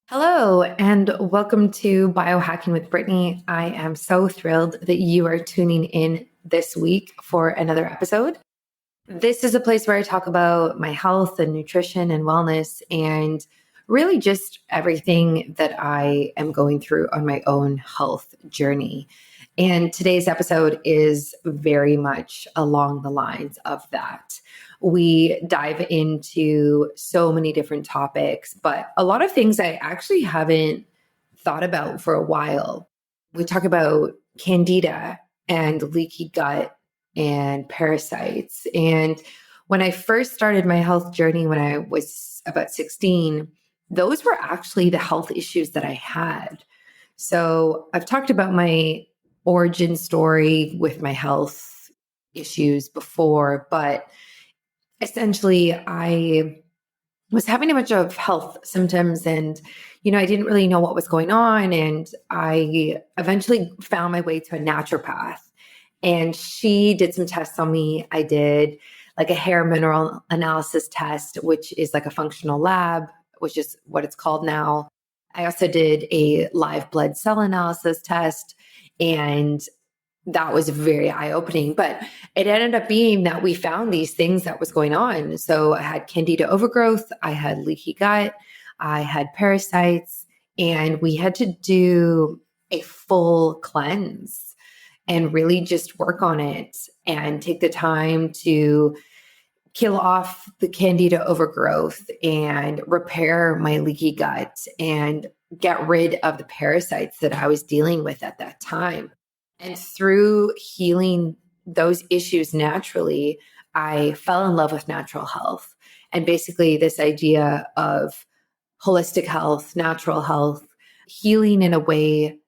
Hello, and welcome to Biohacking with Brittany. I am so thrilled that you are tuning in this week for another episode. This is a place where I talk about my health and nutrition and wellness and really just everything that I am going through on my own health journey. And today's episode is very much along the lines of that. We dive into so many different topics, but a lot of things I actually haven't thought about for a while. We talk about candida and leaky gut and parasites. And when I first started my health journey when I was about 16, those were actually the health issues that I had. So I've talked about my origin story with my health issues before, but essentially I was having a bunch of health symptoms and I didn't really know what was going on, and I eventually found my way to a naturopath, and she did some tests on me. I did like a hair mineral analysis test, which is like a functional lab, which is what it's called now. I also did a live blood cell analysis test, and that was very eye-opening, but it ended up being that we found these things that was going on. So I had candida overgrowth, I had leaky gut, I had parasites, and we had to do a full cleanse and really just work on it and take the time to kill off the candida overgrowth and repair my leaky gut and get rid of the parasites that I was dealing with at that time. And through healing those issues naturally, I fell in love with natural health and basically this idea of holistic health, natural health, healing in a way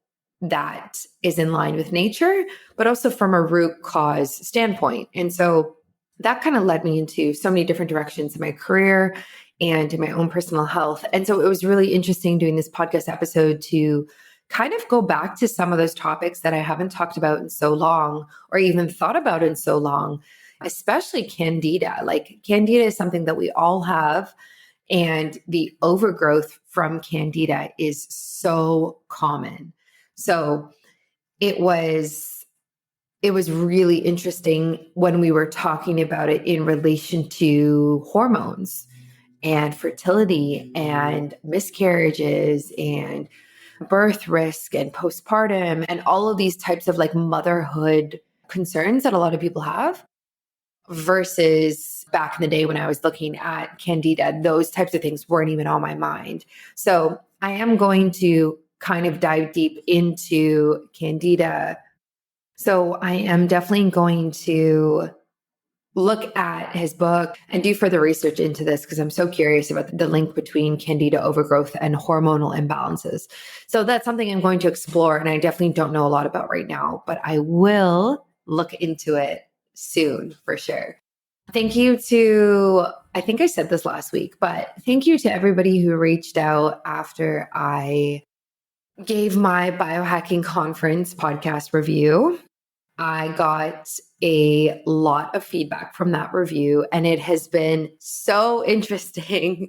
that is in line with nature, but also from a root cause standpoint. And so that kind of led me into so many different directions in my career and in my own personal health. And so it was really interesting doing this podcast episode to kind of go back to some of those topics that I haven't talked about in so long or even thought about in so long, especially candida. Like candida is something that we all have, and the overgrowth from candida is so common. So it was really interesting when we were talking about it in relation to hormones and fertility and miscarriages and birth risk and postpartum and all of these types of like motherhood concerns that a lot of people have versus back in the day when I was looking at candida, those types of things weren't even on my mind. So I am going to kind of dive deep into candida. So I am definitely going to look at his book and do further research into this because I'm so curious about the link between candida overgrowth and hormonal imbalances. So that's something I'm going to explore, and I definitely don't know a lot about right now, but I will look into it soon for sure. Thank you to, I think I said this last week, but thank you to everybody who reached out after I gave my biohacking conference podcast review. I got a lot of feedback from that review, and it has been so interesting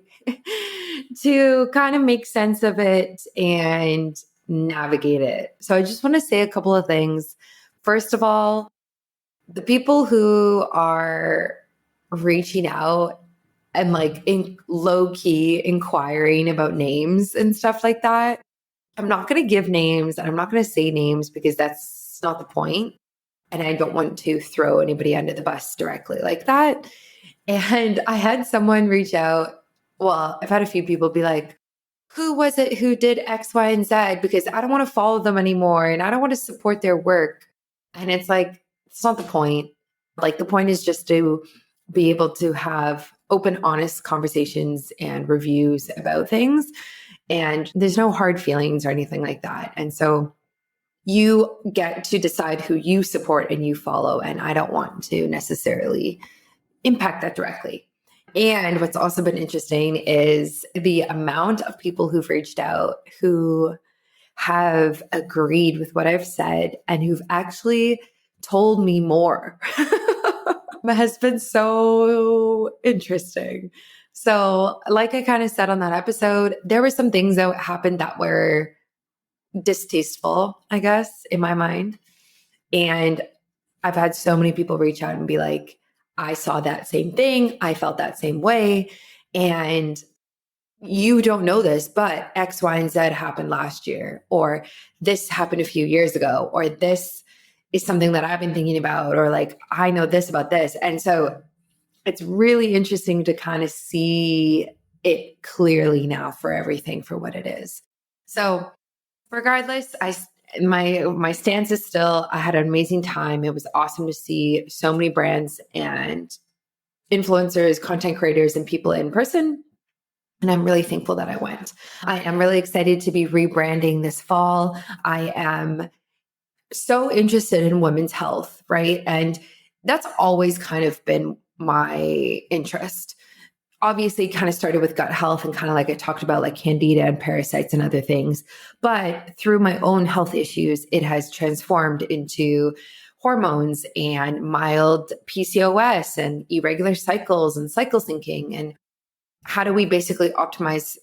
to kind of make sense of it and navigate it. So I just want to say a couple of things. First of all, the people who are reaching out and like in low key inquiring about names and stuff like that, I'm not going to give names and I'm not going to say names because that's not the point. And I don't want to throw anybody under the bus directly like that. And I had someone reach out. Well, I've had a few people be like, who was it who did X, Y, and Z? Because I don't want to follow them anymore and I don't want to support their work. And it's like, it's not the point. Like the point is just to be able to have open, honest conversations and reviews about things. And there's no hard feelings or anything like that. And so you get to decide who you support and you follow. And I don't want to necessarily impact that directly. And what's also been interesting is the amount of people who've reached out who have agreed with what I've said and who've actually told me more. That has been so interesting. So, like I kind of said on that episode, there were some things that happened that were distasteful, I guess, in my mind. And I've had so many people reach out and be like, I saw that same thing. I felt that same way. And you don't know this, but X, Y, and Z happened last year, or this happened a few years ago, or this is something that I've been thinking about, or like, I know this about this. And so it's really interesting to kind of see it clearly now for everything for what it is. So regardless, my stance is still, I had an amazing time. It was awesome to see so many brands and influencers, content creators, and people in person. And I'm really thankful that I went. I am really excited to be rebranding this fall. I am so interested in women's health, right? And that's always kind of been my interest. Obviously, kind of started with gut health and kind of like I talked about, like candida and parasites and other things. But through my own health issues, it has transformed into hormones and mild PCOS and irregular cycles and cycle syncing. And how do we basically optimize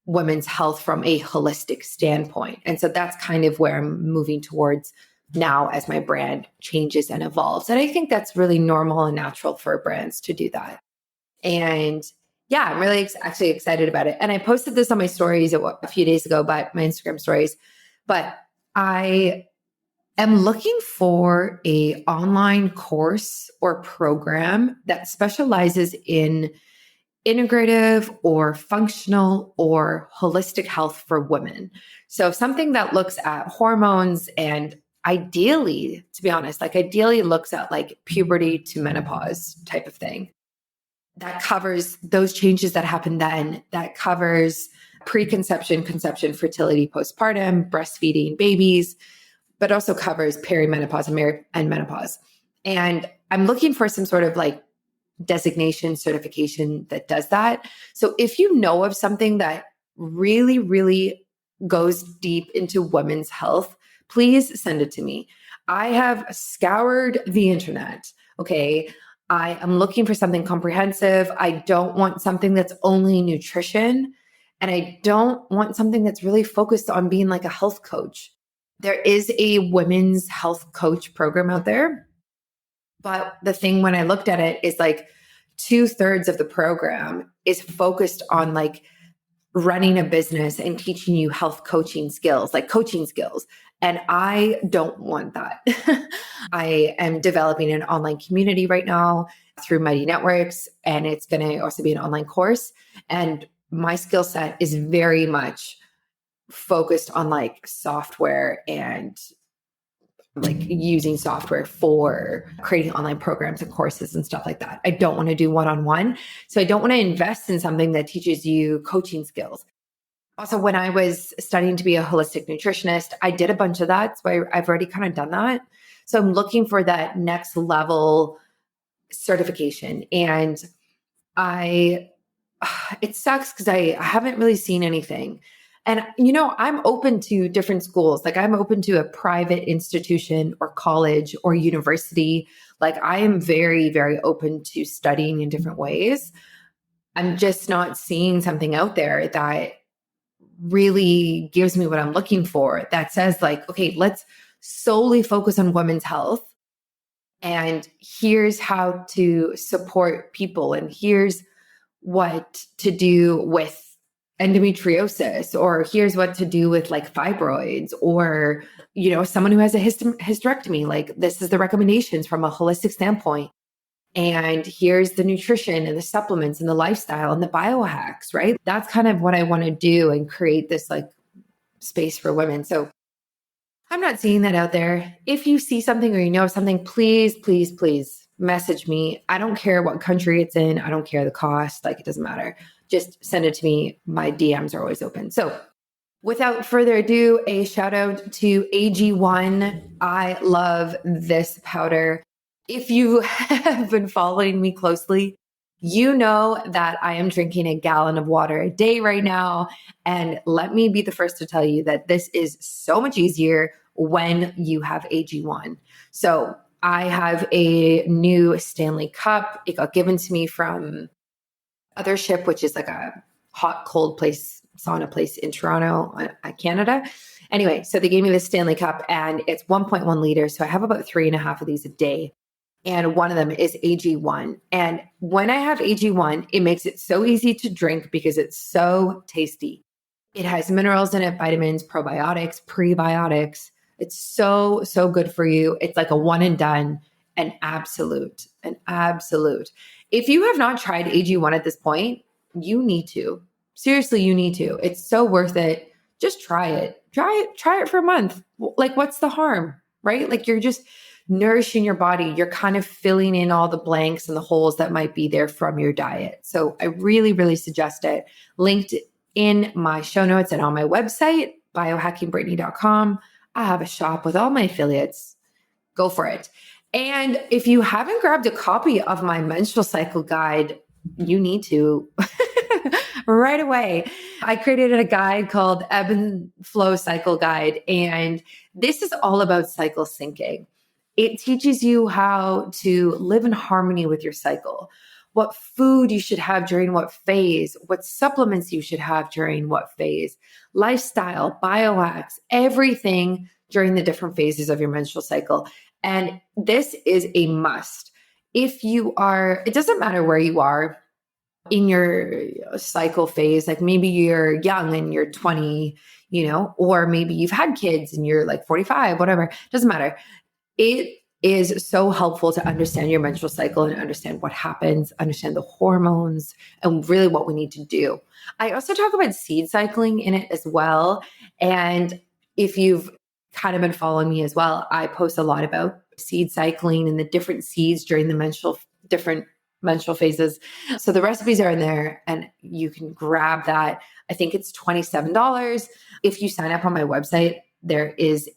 women's health from a holistic standpoint? And so that's kind of where I'm moving towards now as my brand changes and evolves. And I think that's really normal and natural for brands to do that. And yeah, I'm really actually excited about it. And I posted this on my stories a few days ago, but my Instagram stories, but I am looking for a online course or program that specializes in integrative or functional or holistic health for women. So something that looks at hormones and ideally, to be honest, like ideally looks at like puberty to menopause type of thing. That covers those changes that happen then, that covers preconception, conception, fertility, postpartum, breastfeeding babies, but also covers perimenopause and menopause. And I'm looking for some sort of like designation certification that does that. So if you know of something that really, really goes deep into women's health, please send it to me. I have scoured the internet. Okay. I am looking for something comprehensive. I don't want something that's only nutrition. And I don't want something that's really focused on being like a health coach. There is a women's health coach program out there. But the thing when I looked at it is like 2/3 of the program is focused on like running a business and teaching you health coaching skills, like coaching skills. And I don't want that. I am developing an online community right now through Mighty Networks, and it's going to also be an online course. And my skill set is very much focused on like software and like using software for creating online programs and courses and stuff like that. I don't want to do one-on-one. So I don't want to invest in something that teaches you coaching skills. Also, when I was studying to be a holistic nutritionist, I did a bunch of that. So I've already kind of done that. So I'm looking for that next level certification. And it sucks because I haven't really seen anything. And, I'm open to different schools. Like I'm open to a private institution or college or university. Like I am very, very open to studying in different ways. I'm just not seeing something out there that really gives me what I'm looking for, that says like, okay, let's solely focus on women's health. And here's how to support people. And here's what to do with endometriosis, or here's what to do with like fibroids, or, someone who has a hysterectomy, like this is the recommendations from a holistic standpoint. And here's the nutrition and the supplements and the lifestyle and the biohacks, right? That's kind of what I want to do and create this like space for women. So I'm not seeing that out there. If you see something or you know something, please, please, please message me. I don't care what country it's in. I don't care the cost. Like it doesn't matter. Just send it to me. My DMs are always open. So without further ado, a shout out to AG1. I love this powder. If you have been following me closely, you know that I am drinking a gallon of water a day right now. And let me be the first to tell you that this is so much easier when you have AG1. So I have a new Stanley cup. It got given to me from other ship, which is like a hot, cold place, sauna place in Toronto, Canada. Anyway, so they gave me this Stanley Cup and it's 1.1 liters. So I have about 3.5 of these a day. And one of them is AG1. And when I have AG1, it makes it so easy to drink because it's so tasty. It has minerals in it, vitamins, probiotics, prebiotics. It's so, so good for you. It's like a one and done, an absolute. If you have not tried AG1 at this point, you need to. Seriously, you need to. It's so worth it. Just try it. Try it for a month. Like, what's the harm, right? Like, you're just nourishing your body. You're kind of filling in all the blanks and the holes that might be there from your diet. So I really, really suggest it. Linked in my show notes and on my website, biohackingbrittany.com. I have a shop with all my affiliates. Go for it. And if you haven't grabbed a copy of my menstrual cycle guide, you need to right away. I created a guide called Ebb and Flow Cycle Guide. And this is all about cycle syncing. It teaches you how to live in harmony with your cycle, what food you should have during what phase, what supplements you should have during what phase, lifestyle, biohacks, everything during the different phases of your menstrual cycle. And this is a must. If you are, it doesn't matter where you are in your cycle phase, like maybe you're young and you're 20, or maybe you've had kids and you're like 45, whatever, doesn't matter. It is so helpful to understand your menstrual cycle and understand what happens, understand the hormones, and really what we need to do. I also talk about seed cycling in it as well. And if you've kind of been following me as well, I post a lot about seed cycling and the different seeds during the different menstrual phases. So the recipes are in there and you can grab that. I think it's $27. If you sign up on my website, there is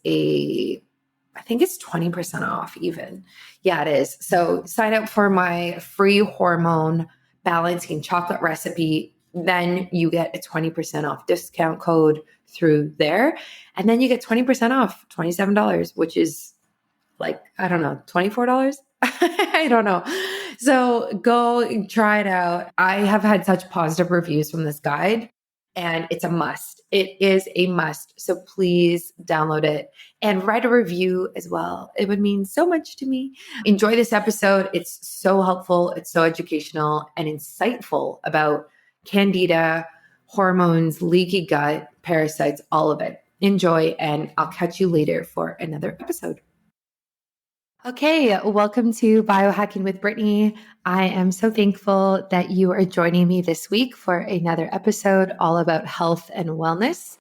I think it's 20% off even. Yeah, it is. So sign up for my free hormone balancing chocolate recipe. Then you get a 20% off discount code through there. And then you get 20% off, $27, which is like, I don't know, $24? I don't know. So go try it out. I have had such positive reviews from this guide and it's a must. It is a must. So please download it and write a review as well. It would mean so much to me. Enjoy this episode. It's so helpful. It's so educational and insightful about Candida, hormones, leaky gut, parasites, all of it. Enjoy, and I'll catch you later for another episode. Okay, welcome to Biohacking with Brittany. I am so thankful that you are joining me this week for another episode all about health and wellness.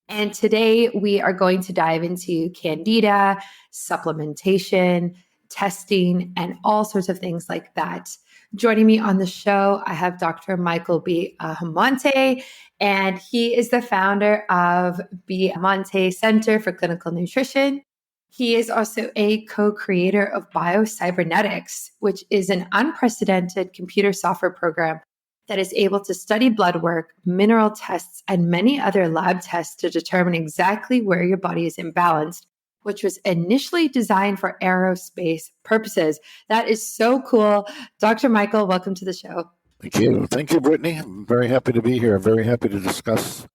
And today we are going to dive into Candida, supplementation, testing, and all sorts of things like that. Joining me on the show, I have Dr. Michael Biamonte, and he is the founder of Biamonte Center for Clinical Nutrition. He is also a co-creator of BioCybernetics, which is an unprecedented computer software program that is able to study blood work, mineral tests, and many other lab tests to determine exactly where your body is imbalanced, which was initially designed for aerospace purposes. That is so cool. Dr. Michael, welcome to the show. Thank you. Thank you, Brittany. I'm very happy to be here. I'm very happy to discuss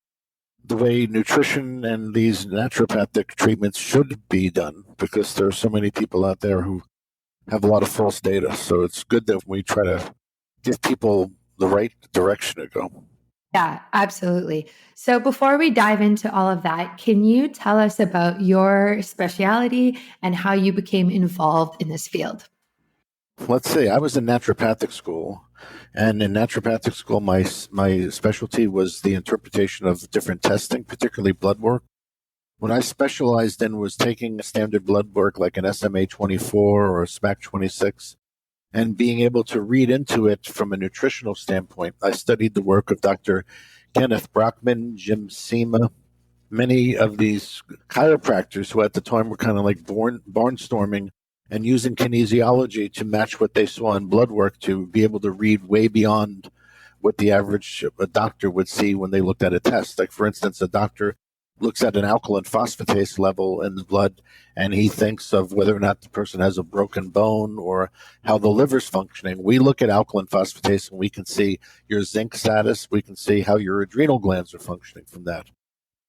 the way nutrition and these naturopathic treatments should be done, because there are so many people out there who have a lot of false data. So it's good that we try to give people the right direction to go. Yeah, absolutely. So before we dive into all of that, can you tell us about your specialty and how you became involved in this field? Let's see. I was in naturopathic school, and in naturopathic school, my specialty was the interpretation of different testing, particularly blood work. What I specialized in was taking standard blood work like an SMA-24 or a SMAC-26 and being able to read into it from a nutritional standpoint. I studied the work of Dr. Kenneth Brockman, Jim Sema, many of these chiropractors who at the time were kind of like barnstorming and using kinesiology to match what they saw in blood work to be able to read way beyond what the average doctor would see when they looked at a test. Like, for instance, a doctor looks at an alkaline phosphatase level in the blood, and he thinks of whether or not the person has a broken bone or how the liver's functioning. We look at alkaline phosphatase and we can see your zinc status. We can see how your adrenal glands are functioning from that.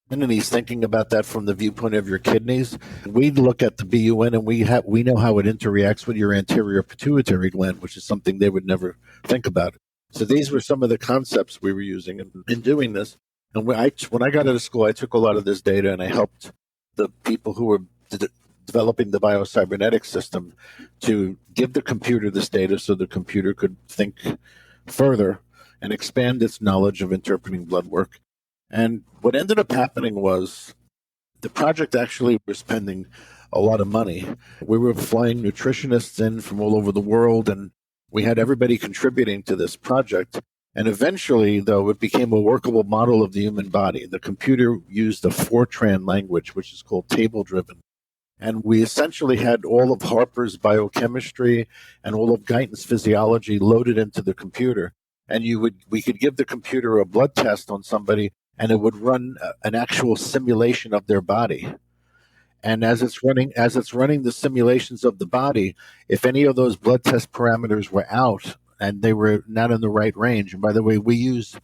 And then he's thinking about that from the viewpoint of your kidneys. We look at the BUN and we know how it interacts with your anterior pituitary gland, which is something they would never think about. So these were some of the concepts we were using in doing this. And when I got out of school, I took a lot of this data and I helped the people who were developing the BioCybernetics system to give the computer this data so the computer could think further and expand its knowledge of interpreting blood work. And what ended up happening was the project actually was spending a lot of money. We were flying nutritionists in from all over the world, and we had everybody contributing to this project. And eventually, though, it became a workable model of the human body. The computer used a Fortran language, which is called table-driven. And we essentially had all of Harper's biochemistry and all of Guyton's physiology loaded into the computer. And we could give the computer a blood test on somebody, and it would run an actual simulation of their body. And as it's running the simulations of the body, if any of those blood test parameters were out and they were not in the right range, and by the way, we use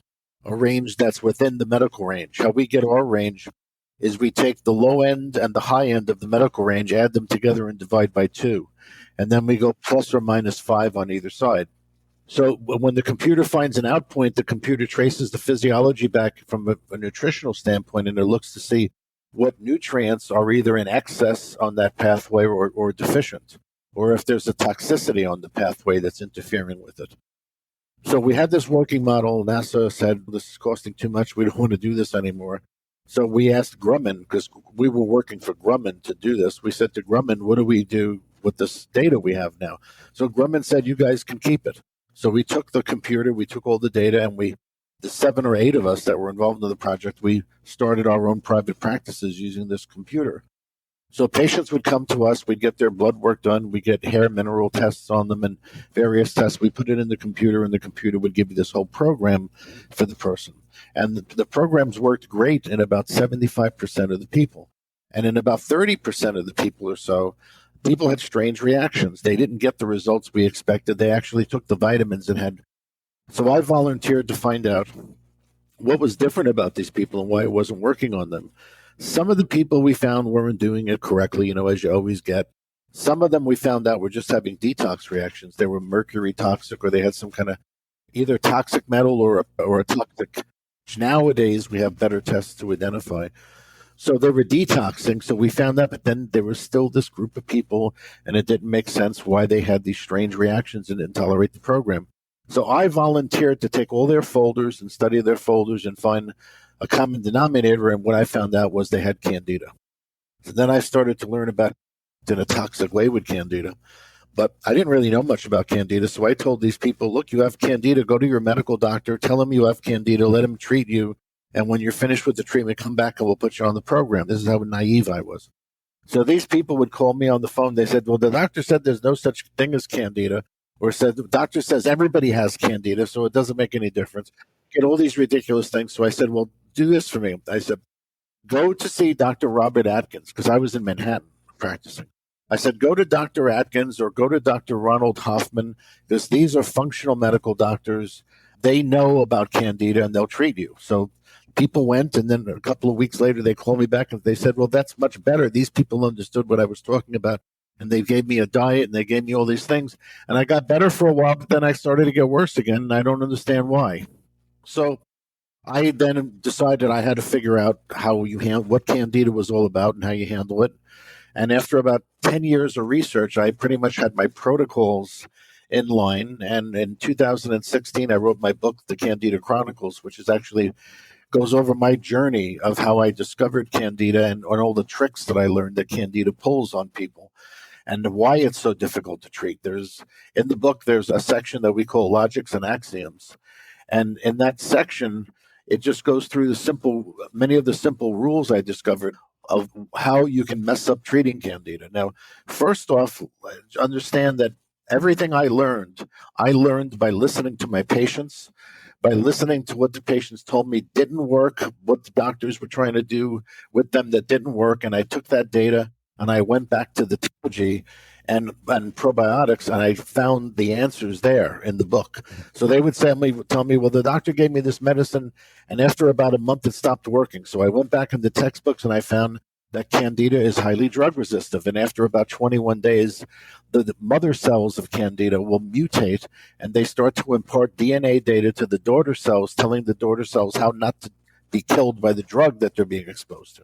a range that's within the medical range. How we get our range is we take the low end and the high end of the medical range, add them together and divide by 2. And then we go plus or minus 5 on either side. So when the computer finds an out point, the computer traces the physiology back from a nutritional standpoint, and it looks to see what nutrients are either in excess on that pathway or deficient, or if there's a toxicity on the pathway that's interfering with it. So we had this working model. NASA said, this is costing too much. We don't want to do this anymore. So we asked Grumman, because we were working for Grumman to do this. We said to Grumman, what do we do with this data we have now? So Grumman said, you guys can keep it. So we took the computer, we took all the data, and the 7 or 8 of us that were involved in the project, we started our own private practices using this computer. So patients would come to us, we'd get their blood work done, we get hair mineral tests on them and various tests. We put it in the computer, and the computer would give you this whole program for the person. And the programs worked great in about 75% of the people. And in about 30% of the people or so, people had strange reactions. They didn't get the results we expected. They actually took the vitamins and had. So I volunteered to find out what was different about these people and why it wasn't working on them. Some of the people we found weren't doing it correctly, as you always get. Some of them we found out were just having detox reactions. They were mercury toxic, or they had some kind of either toxic metal or a toxic. Nowadays, we have better tests to identify. So they were detoxing, so we found that, but then there was still this group of people, and it didn't make sense why they had these strange reactions and didn't tolerate the program. So I volunteered to take all their folders and study their folders and find a common denominator, and what I found out was they had Candida. So then I started to learn about it in a toxic way with Candida. But I didn't really know much about Candida, so I told these people, look, you have Candida, go to your medical doctor, tell him you have Candida, let him treat you. And when you're finished with the treatment, come back and we'll put you on the program. This is how naive I was. So these people would call me on the phone. They said, well, the doctor said there's no such thing as Candida, or said the doctor says everybody has Candida, so it doesn't make any difference. Get all these ridiculous things. So I said, well, do this for me. I said, go to see Dr. Robert Atkins, because I was in Manhattan practicing. I said, go to Dr. Atkins or go to Dr. Ronald Hoffman, because these are functional medical doctors. They know about Candida and they'll treat you. So people went, and then a couple of weeks later, they called me back and they said, well, that's much better. These people understood what I was talking about, and they gave me a diet and they gave me all these things. And I got better for a while, but then I started to get worse again, and I don't understand why. So I then decided I had to figure out how you what Candida was all about and how you handle it. And after about 10 years of research, I pretty much had my protocols in line. And in 2016, I wrote my book, The Candida Chronicles, which is actually goes over my journey of how I discovered Candida and on all the tricks that I learned that Candida pulls on people and why it's so difficult to treat. In the book, there's a section that we call Logics and Axioms. And in that section, it just goes through many of the simple rules I discovered of how you can mess up treating Candida. Now, first off, understand that everything I learned by listening to my patients, by listening to what the patients told me didn't work, what the doctors were trying to do with them that didn't work. And I took that data and I went back to the theology and probiotics, and I found the answers there in the book. So they would tell me, well, the doctor gave me this medicine, and after about a month, it stopped working. So I went back in the textbooks and I found that Candida is highly drug resistant. And after about 21 days, the mother cells of Candida will mutate and they start to impart DNA data to the daughter cells, telling the daughter cells how not to be killed by the drug that they're being exposed to.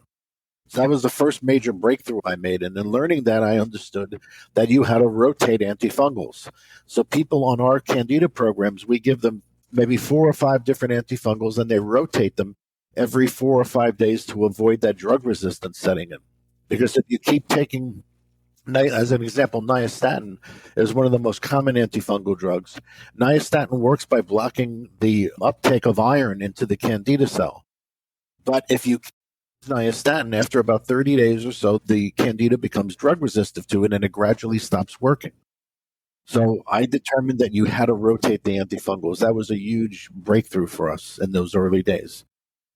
So that was the first major breakthrough I made. And in learning that, I understood that you had to rotate antifungals. So people on our Candida programs, we give them maybe 4 or 5 different antifungals, and they rotate them every 4 or 5 days to avoid that drug resistance setting in. Because if you keep taking, as an example, nystatin is one of the most common antifungal drugs. Nystatin works by blocking the uptake of iron into the Candida cell. But if you nystatin, after about 30 days or so, the Candida becomes drug resistant to it and it gradually stops working. So I determined that you had to rotate the antifungals. That was a huge breakthrough for us in those early days.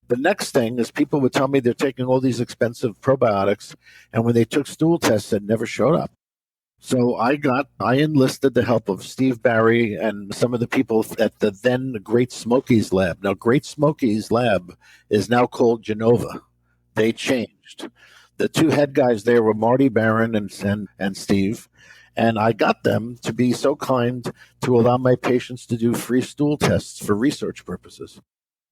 The next thing is people would tell me they're taking all these expensive probiotics, and when they took stool tests, it never showed up. So I enlisted the help of Steve Barry and some of the people at the then Great Smokies lab. Now, Great Smokies lab is now called Genova. They changed. The 2 head guys there were Marty Barron and Steve, and I got them to be so kind to allow my patients to do free stool tests for research purposes.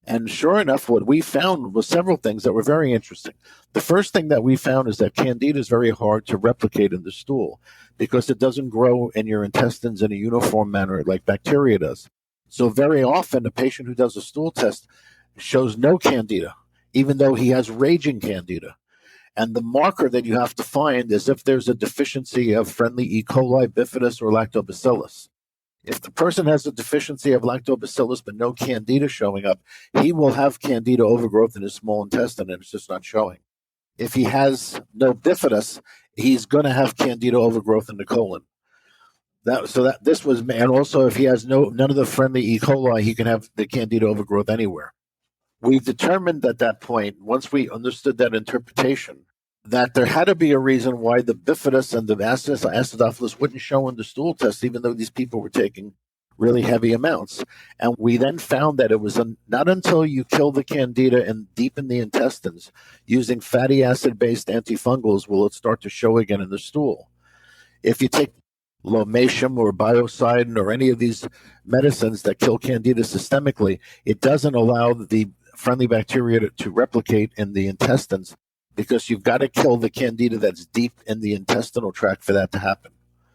And sure enough, what we found was several things that were very interesting. The first thing that we found is that Candida is very hard to replicate in the stool because it doesn't grow in your intestines in a uniform manner like bacteria does. So very often, a patient who does a stool test shows no Candida, even though he has raging Candida. And the marker that you have to find is if there's a deficiency of friendly E. coli, bifidus, or lactobacillus. If the person has a deficiency of lactobacillus but no Candida showing up, he will have Candida overgrowth in his small intestine and it's just not showing. If he has no bifidus, he's going to have Candida overgrowth in the colon. And also if he has none of the friendly E. coli, he can have the Candida overgrowth anywhere. We determined at that point, once we understood that interpretation, that there had to be a reason why the bifidus and the acidophilus wouldn't show in the stool test, even though these people were taking really heavy amounts. And we then found that it was not until you kill the Candida and deepen the intestines using fatty acid-based antifungals will it start to show again in the stool. If you take Lomatium or BioCybernetics or any of these medicines that kill Candida systemically, it doesn't allow the friendly bacteria to replicate in the intestines because you've got to kill the Candida that's deep in the intestinal tract for that to happen.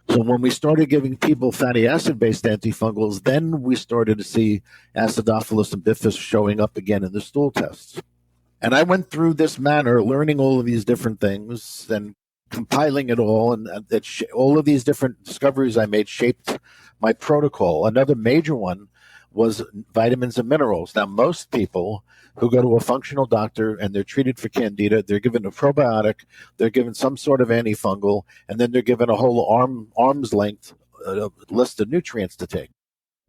So when we started giving people fatty acid-based antifungals, then we started to see acidophilus and bifidus showing up again in the stool tests. And I went through this manner, learning all of these different things and compiling it all, and all of these different discoveries I made shaped my protocol. Another major one was vitamins and minerals. Now, most people who go to a functional doctor and they're treated for Candida, they're given a probiotic, they're given some sort of antifungal, and then they're given a whole arm's length list of nutrients to take.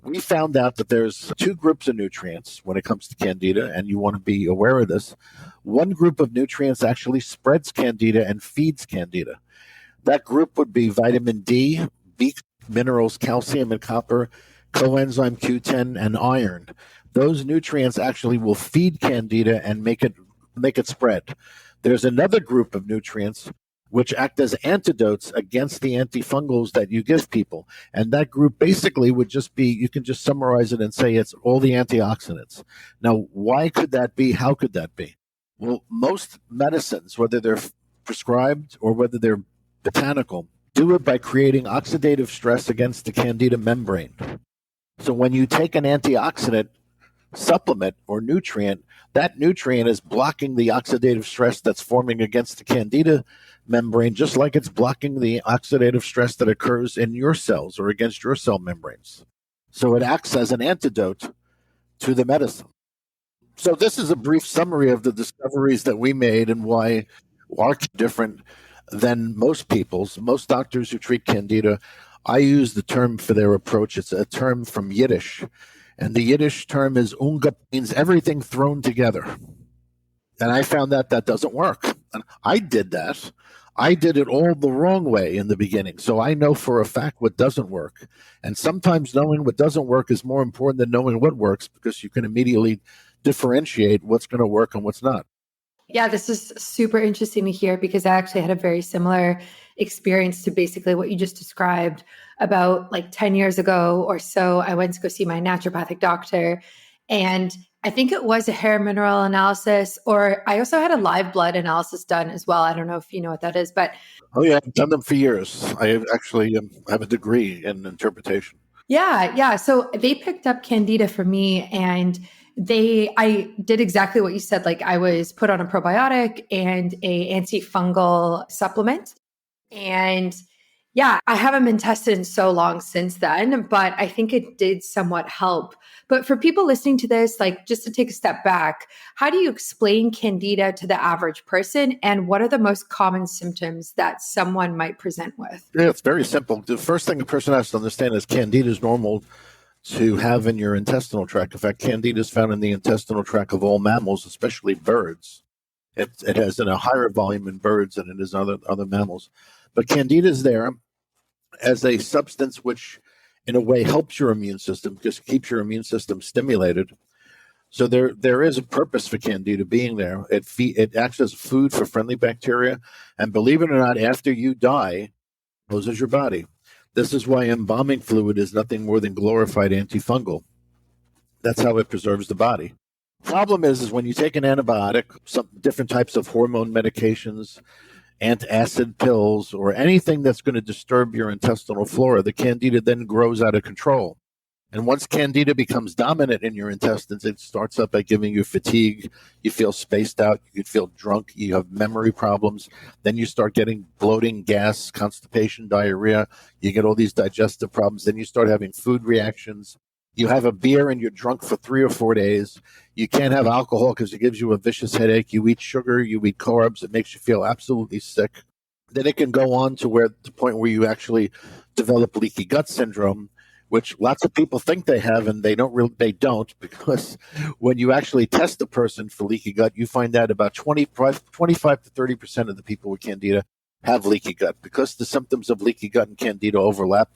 We found out that there's 2 groups of nutrients when it comes to Candida, and you want to be aware of this. One group of nutrients actually spreads Candida and feeds Candida. That group would be vitamin D, B minerals, calcium and copper, coenzyme Q10, and iron. Those nutrients actually will feed Candida and make it spread. There's another group of nutrients which act as antidotes against the antifungals that you give people. And that group basically would just be, you can just summarize it and say it's all the antioxidants. Now, why could that be? How could that be? Well, most medicines, whether they're prescribed or whether they're botanical, do it by creating oxidative stress against the Candida membrane. So when you take an antioxidant supplement or nutrient, that nutrient is blocking the oxidative stress that's forming against the Candida membrane, just like it's blocking the oxidative stress that occurs in your cells or against your cell membranes. So it acts as an antidote to the medicine. So this is a brief summary of the discoveries that we made and why are different than most doctors who treat Candida. I use the term for their approach. It's a term from Yiddish, And the Yiddish term is unga, means everything thrown together. And I found that doesn't work. And I did that. I did it all the wrong way in the beginning. So I know for a fact what doesn't work. And sometimes knowing what doesn't work is more important than knowing what works, because you can immediately differentiate what's going to work and what's not. Yeah, this is super interesting to hear, because I actually had a very similar experience to basically what you just described. About like 10 years ago or so, I went to go see my naturopathic doctor, and I think it was a hair mineral analysis, or I also had a live blood analysis done as well. I don't know if you know what that is, but Oh, yeah, I've done them for years. I have actually have a degree in interpretation. yeah. So they picked up Candida for me, and I did exactly what you said. Like, I was put on a probiotic and a antifungal supplement. And yeah, I haven't been tested in so long since then, but I think it did somewhat help. But for people listening to this, like, just to take a step back, how do you explain Candida to the average person? And what are the most common symptoms that someone might present with? Yeah, it's very simple. The first thing a person has to understand is Candida is normal to have in your intestinal tract. In fact, Candida is found in the intestinal tract of all mammals, especially birds. It has in a higher volume in birds than it is other mammals. But Candida is there as a substance which, in a way, helps your immune system, because it keeps your immune system stimulated. So there is a purpose for Candida being there. It acts as food for friendly bacteria, and believe it or not, after you die, closes your body. This is why embalming fluid is nothing more than glorified antifungal. That's how it preserves the body. Problem is when you take an antibiotic, some different types of hormone medications, antacid pills, or anything that's going to disturb your intestinal flora, the Candida then grows out of control. And once Candida becomes dominant in your intestines, it starts up by giving you fatigue. You feel spaced out. You feel drunk. You have memory problems. Then you start getting bloating, gas, constipation, diarrhea. You get all these digestive problems. Then you start having food reactions. You have a beer and you're drunk for 3 or 4 days. You can't have alcohol because it gives you a vicious headache. You eat sugar. You eat carbs. It makes you feel absolutely sick. Then it can go on to the point where you actually develop leaky gut syndrome, which lots of people think they have, and they don't, because when you actually test the person for leaky gut, you find out about 25 to 30% of the people with Candida have leaky gut. Because the symptoms of leaky gut and Candida overlap,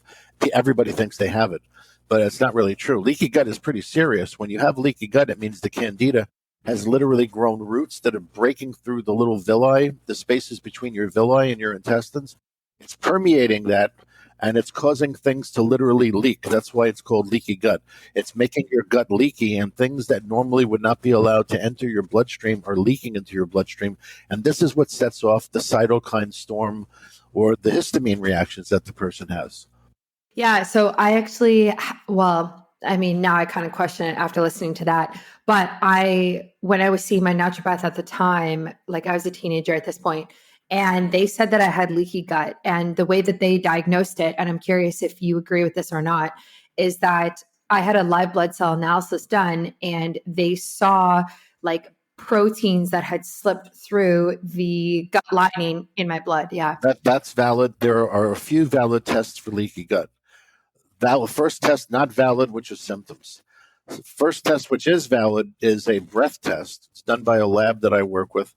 everybody thinks they have it, but it's not really true. Leaky gut is pretty serious. When you have leaky gut, it means the Candida has literally grown roots that are breaking through the little villi, the spaces between your villi and your intestines. It's permeating that, and it's causing things to literally leak. That's why it's called leaky gut. It's making your gut leaky, and things that normally would not be allowed to enter your bloodstream are leaking into your bloodstream. And this is what sets off the cytokine storm or the histamine reactions that the person has. Yeah. So I actually, well, I mean, now I kind of question it after listening to that. But when I was seeing my naturopath at the time, like, I was a teenager at this point, and they said that I had leaky gut. And the way that they diagnosed it, and I'm curious if you agree with this or not, is that I had a live blood cell analysis done, and they saw like proteins that had slipped through the gut lining in my blood. Yeah. That's valid. There are a few valid tests for leaky gut. First test not valid, which is symptoms. First test which is valid is a breath test. It's done by a lab that I work with.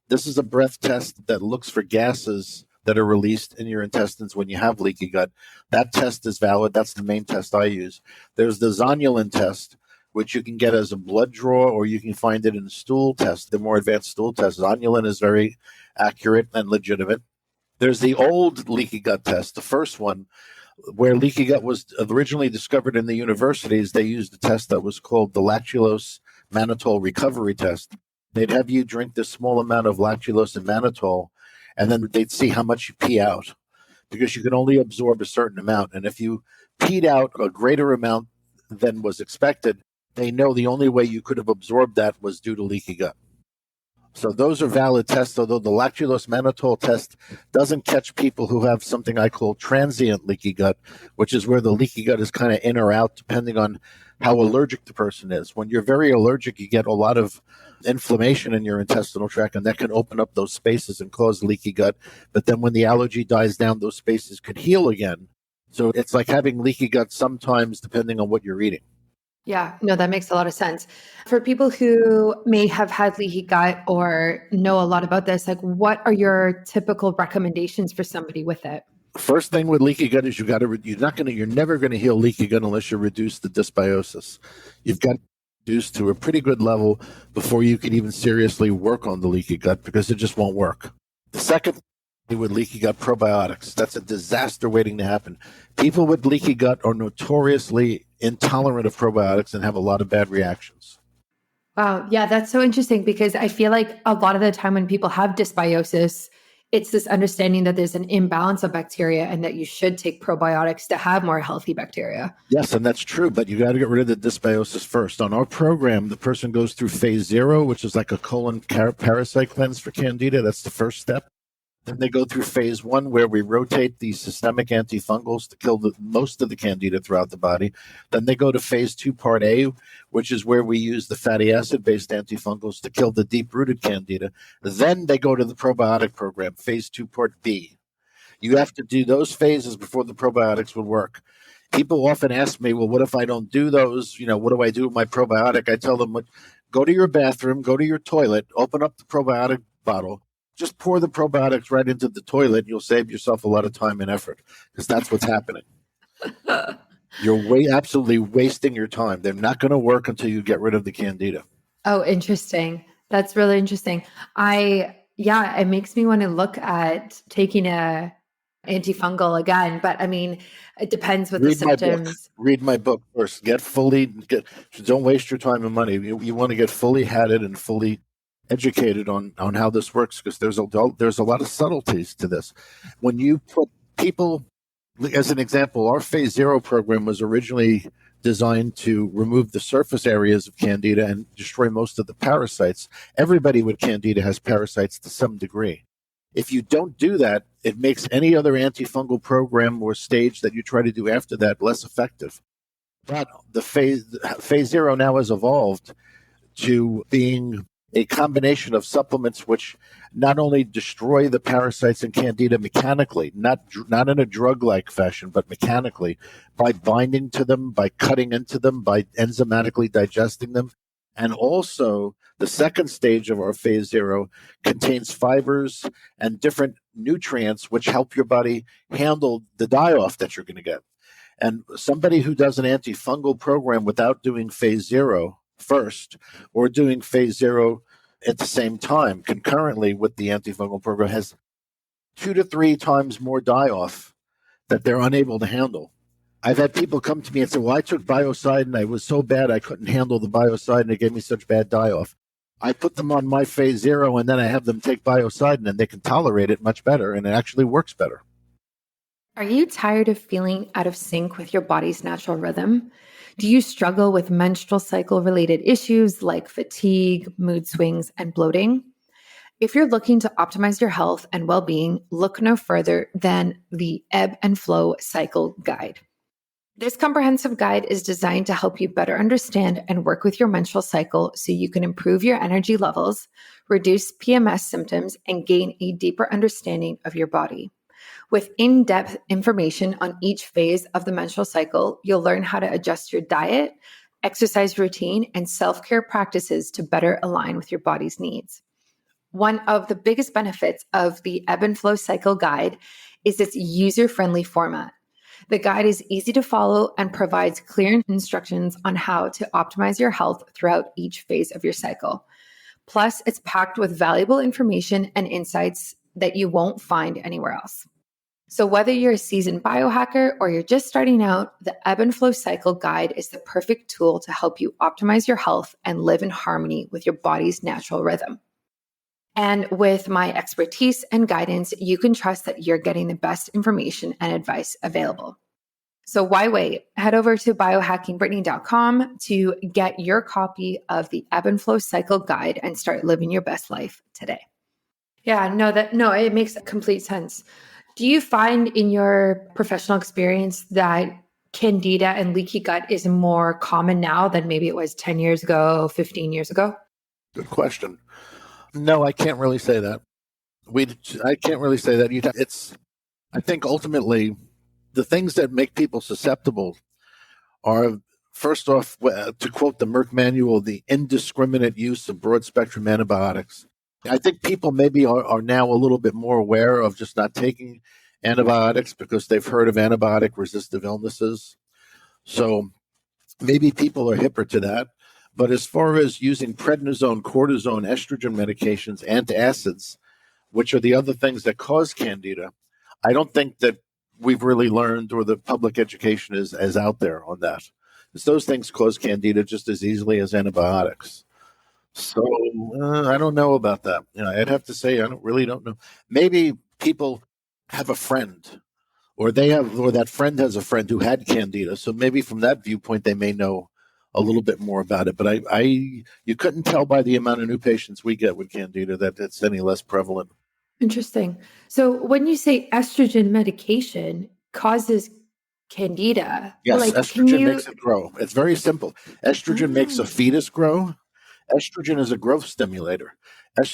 This is a breath test that looks for gases that are released in your intestines when you have leaky gut. That test is valid. That's the main test I use. There's the zonulin test, which you can get as a blood draw, or you can find it in a stool test, the more advanced stool test. Zonulin is very accurate and legitimate. There's the old leaky gut test, the first one, where leaky gut was originally discovered in the universities. They used a test that was called the lactulose mannitol recovery test. They'd have you drink this small amount of lactulose and mannitol, and then they'd see how much you pee out, because you can only absorb a certain amount. And if you peed out a greater amount than was expected, they know the only way you could have absorbed that was due to leaky gut. So those are valid tests, although the lactulose mannitol test doesn't catch people who have something I call transient leaky gut, which is where the leaky gut is kind of in or out depending on how allergic the person is. When you're very allergic, you get a lot of inflammation in your intestinal tract, and that can open up those spaces and cause leaky gut. But then when the allergy dies down, those spaces could heal again. So it's like having leaky gut sometimes depending on what you're eating. Yeah, no, that makes a lot of sense. For people who may have had leaky gut or know a lot about this, like what are your typical recommendations for somebody with it? First thing with leaky gut is you're never going to heal leaky gut unless you reduce the dysbiosis. You've got to reduce to a pretty good level before you can even seriously work on the leaky gut, because it just won't work. The second thing with leaky gut, probiotics. That's a disaster waiting to happen. People with leaky gut are notoriously intolerant of probiotics and have a lot of bad reactions. Wow. Yeah, that's so interesting because I feel like a lot of the time when people have dysbiosis, it's this understanding that there's an imbalance of bacteria and that you should take probiotics to have more healthy bacteria. Yes, and that's true, but you got to get rid of the dysbiosis first. On our program, the person goes through phase 0, which is like a colon parasite cleanse for Candida. That's the first step. Then they go through phase 1, where we rotate the systemic antifungals to kill most of the Candida throughout the body. Then they go to phase 2, part A, which is where we use the fatty acid-based antifungals to kill the deep-rooted Candida. Then they go to the probiotic program, phase 2, part B. You have to do those phases before the probiotics would work. People often ask me, well, what if I don't do those? What do I do with my probiotic? I tell them, go to your bathroom, go to your toilet, open up the probiotic bottle, just pour the probiotics right into the toilet. You'll save yourself a lot of time and effort, because that's what's happening. You're absolutely wasting your time. They're not going to work until you get rid of the Candida. Oh, interesting. That's really interesting. It makes me want to look at taking a antifungal again, but I mean, it depends what the symptoms. Read my book first. Don't waste your time and money. You want to get fully hatted and fully educated on how this works, because there's a lot of subtleties to this. When you put people, as an example, our phase 0 program was originally designed to remove the surface areas of Candida and destroy most of the parasites. Everybody with Candida has parasites to some degree. If you don't do that, it makes any other antifungal program or stage that you try to do after that less effective. But the phase 0 now has evolved to being a combination of supplements which not only destroy the parasites in Candida mechanically, not in a drug-like fashion, but mechanically, by binding to them, by cutting into them, by enzymatically digesting them. And also, the second stage of our phase 0 contains fibers and different nutrients which help your body handle the die-off that you're going to get. And somebody who does an antifungal program without doing phase 0 first, or doing phase 0 at the same time, concurrently with the antifungal program, has 2 to 3 times more die-off that they're unable to handle. I've had people come to me and say, well, I took BioCybernetics, I was so bad I couldn't handle the BioCybernetics, and it gave me such bad die-off. I put them on my phase 0, and then I have them take BioCybernetics, and they can tolerate it much better, and it actually works better. Are you tired of feeling out of sync with your body's natural rhythm? Do you struggle with menstrual cycle related issues like fatigue, mood swings, and bloating? If you're looking to optimize your health and well being, look no further than the Ebb and Flow Cycle Guide. This comprehensive guide is designed to help you better understand and work with your menstrual cycle so you can improve your energy levels, reduce PMS symptoms, and gain a deeper understanding of your body. With in-depth information on each phase of the menstrual cycle, you'll learn how to adjust your diet, exercise routine, and self-care practices to better align with your body's needs. One of the biggest benefits of the Ebb and Flow Cycle Guide is its user-friendly format. The guide is easy to follow and provides clear instructions on how to optimize your health throughout each phase of your cycle. Plus, it's packed with valuable information and insights that you won't find anywhere else. So whether you're a seasoned biohacker or you're just starting out, the Ebb and Flow Cycle Guide is the perfect tool to help you optimize your health and live in harmony with your body's natural rhythm. And with my expertise and guidance, you can trust that you're getting the best information and advice available. So why wait? Head over to biohackingbrittany.com to get your copy of the Ebb and Flow Cycle Guide and start living your best life today. Yeah, it makes complete sense. Do you find in your professional experience that Candida and leaky gut is more common now than maybe it was 10 years ago, 15 years ago? Good question. No, I can't really say that. I can't really say that. I think ultimately the things that make people susceptible are first off, to quote the Merck manual, the indiscriminate use of broad spectrum antibiotics. I think people maybe are now a little bit more aware of just not taking antibiotics because they've heard of antibiotic resistant illnesses. So maybe people are hipper to that. But as far as using prednisone, cortisone, estrogen medications, antacids, which are the other things that cause candida, I don't think that we've really learned or the public education is out there on that. Because those things cause candida just as easily as antibiotics. So I don't know about that. I'd have to say I don't know. Maybe people have a friend, or that friend has a friend who had candida. So maybe from that viewpoint, they may know a little bit more about it. But you couldn't tell by the amount of new patients we get with candida that it's any less prevalent. Interesting. So when you say estrogen medication causes candida, yes, estrogen makes it grow. It's very simple. Estrogen makes a fetus grow. Estrogen is a growth stimulator,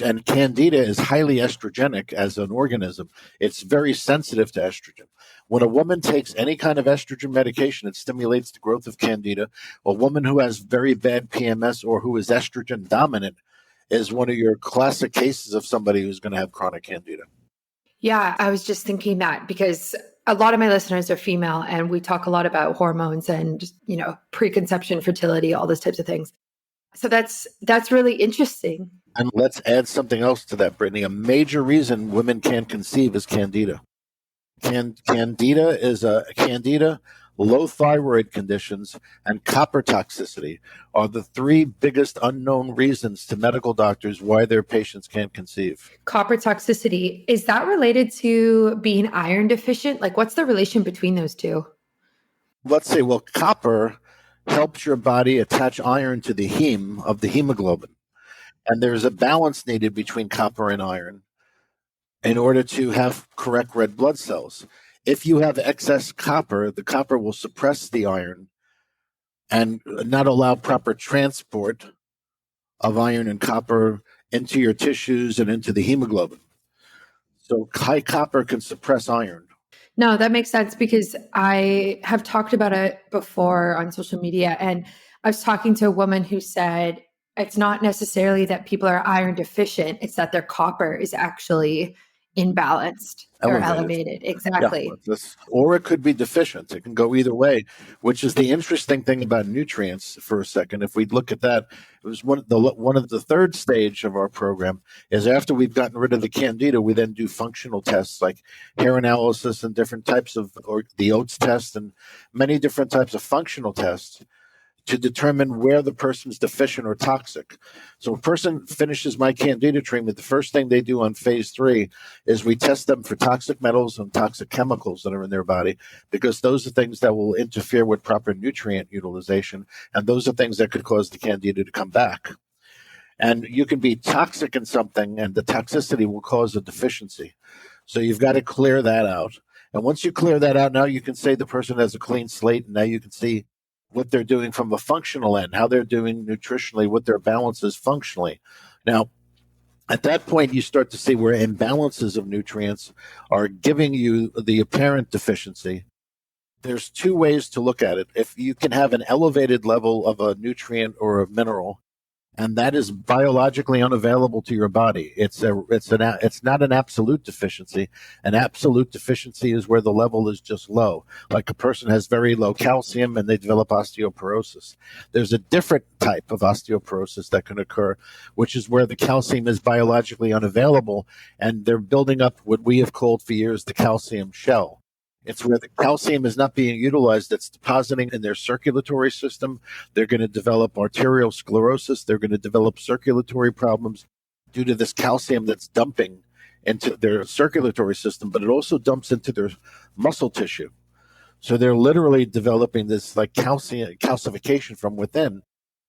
and candida is highly estrogenic as an organism. It's very sensitive to estrogen. When a woman takes any kind of estrogen medication, it stimulates the growth of candida. A woman who has very bad PMS or who is estrogen dominant is one of your classic cases of somebody who's going to have chronic candida. Yeah, I was just thinking that because a lot of my listeners are female and we talk a lot about hormones and, preconception, fertility, all those types of things. So that's really interesting. And let's add something else to that, Brittany. A major reason women can't conceive is candida. Candida, low thyroid conditions, and copper toxicity are the three biggest unknown reasons to medical doctors why their patients can't conceive. Copper toxicity, is that related to being iron deficient? Like, what's the relation between those two? Let's say, copper helps your body attach iron to the heme of the hemoglobin. And there's a balance needed between copper and iron in order to have correct red blood cells. If you have excess copper, the copper will suppress the iron and not allow proper transport of iron and copper into your tissues and into the hemoglobin. So high copper can suppress iron. No, that makes sense because I have talked about it before on social media. And I was talking to a woman who said it's not necessarily that people are iron deficient, it's that their copper is actually imbalanced or elevated. Exactly. Yeah, or it could be deficient. It can go either way, which is the interesting thing about nutrients for a second. If we look at that, it was one of the third stage of our program is after we've gotten rid of the candida, we then do functional tests like hair analysis and different types or the oats test and many different types of functional tests to determine where the person's deficient or toxic. So a person finishes my candida treatment, the first thing they do on phase 3 is we test them for toxic metals and toxic chemicals that are in their body, because those are things that will interfere with proper nutrient utilization, and those are things that could cause the candida to come back. And you can be toxic in something, and the toxicity will cause a deficiency. So you've got to clear that out. And once you clear that out, now you can say the person has a clean slate, and now you can see what they're doing from a functional end, how they're doing nutritionally, what their balance is functionally. Now, at that point, you start to see where imbalances of nutrients are giving you the apparent deficiency. There's two ways to look at it. If you can have an elevated level of a nutrient or a mineral, and that is biologically unavailable to your body. It's not an absolute deficiency. An absolute deficiency is where the level is just low. Like a person has very low calcium and they develop osteoporosis. There's a different type of osteoporosis that can occur, which is where the calcium is biologically unavailable and they're building up what we have called for years the calcium shell. It's where the calcium is not being utilized. It's depositing in their circulatory system. They're going to develop arterial sclerosis. They're going to develop circulatory problems due to this calcium that's dumping into their circulatory system, but it also dumps into their muscle tissue. So they're literally developing this like calcification from within.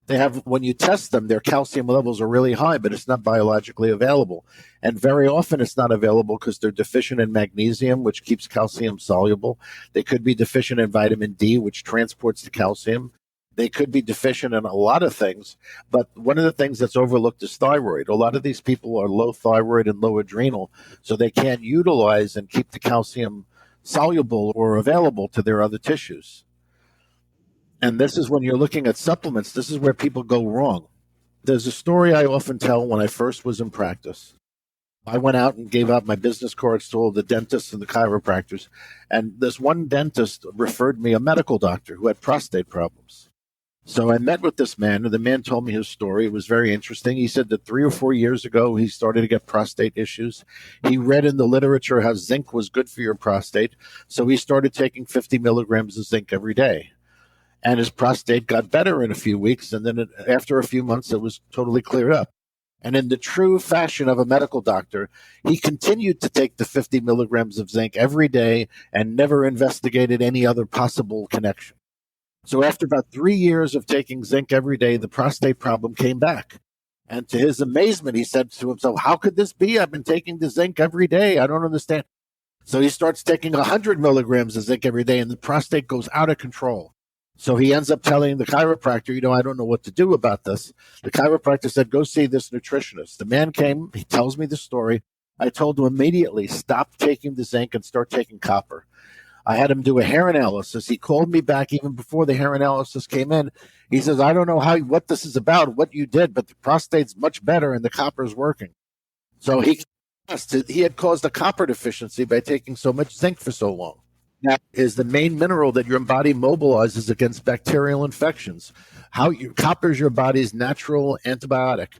They have, when you test them, their calcium levels are really high, but it's not biologically available. And very often it's not available because they're deficient in magnesium, which keeps calcium soluble. They could be deficient in vitamin D, which transports the calcium. They could be deficient in a lot of things. But one of the things that's overlooked is thyroid. A lot of these people are low thyroid and low adrenal, so they can't utilize and keep the calcium soluble or available to their other tissues. And this is when you're looking at supplements, this is where people go wrong. There's a story I often tell when I first was in practice. I went out and gave out my business cards to all the dentists and the chiropractors. And this one dentist referred me a medical doctor who had prostate problems. So I met with this man, and the man told me his story. It was very interesting. He said that 3 or 4 years ago, he started to get prostate issues. He read in the literature how zinc was good for your prostate. So he started taking 50 milligrams of zinc every day. And his prostate got better in a few weeks. And then after a few months, it was totally cleared up. And in the true fashion of a medical doctor, he continued to take the 50 milligrams of zinc every day and never investigated any other possible connection. So after about 3 years of taking zinc every day, the prostate problem came back. And to his amazement, he said to himself, how could this be? I've been taking the zinc every day. I don't understand. So he starts taking 100 milligrams of zinc every day, and the prostate goes out of control. So he ends up telling the chiropractor, I don't know what to do about this. The chiropractor said, go see this nutritionist. The man came, he tells me the story. I told him immediately, stop taking the zinc and start taking copper. I had him do a hair analysis. He called me back even before the hair analysis came in. He says, I don't know what this is about, what you did, but the prostate's much better and the copper's working. So he had caused a copper deficiency by taking so much zinc for so long. That is the main mineral that your body mobilizes against bacterial infections. Copper is your body's natural antibiotic.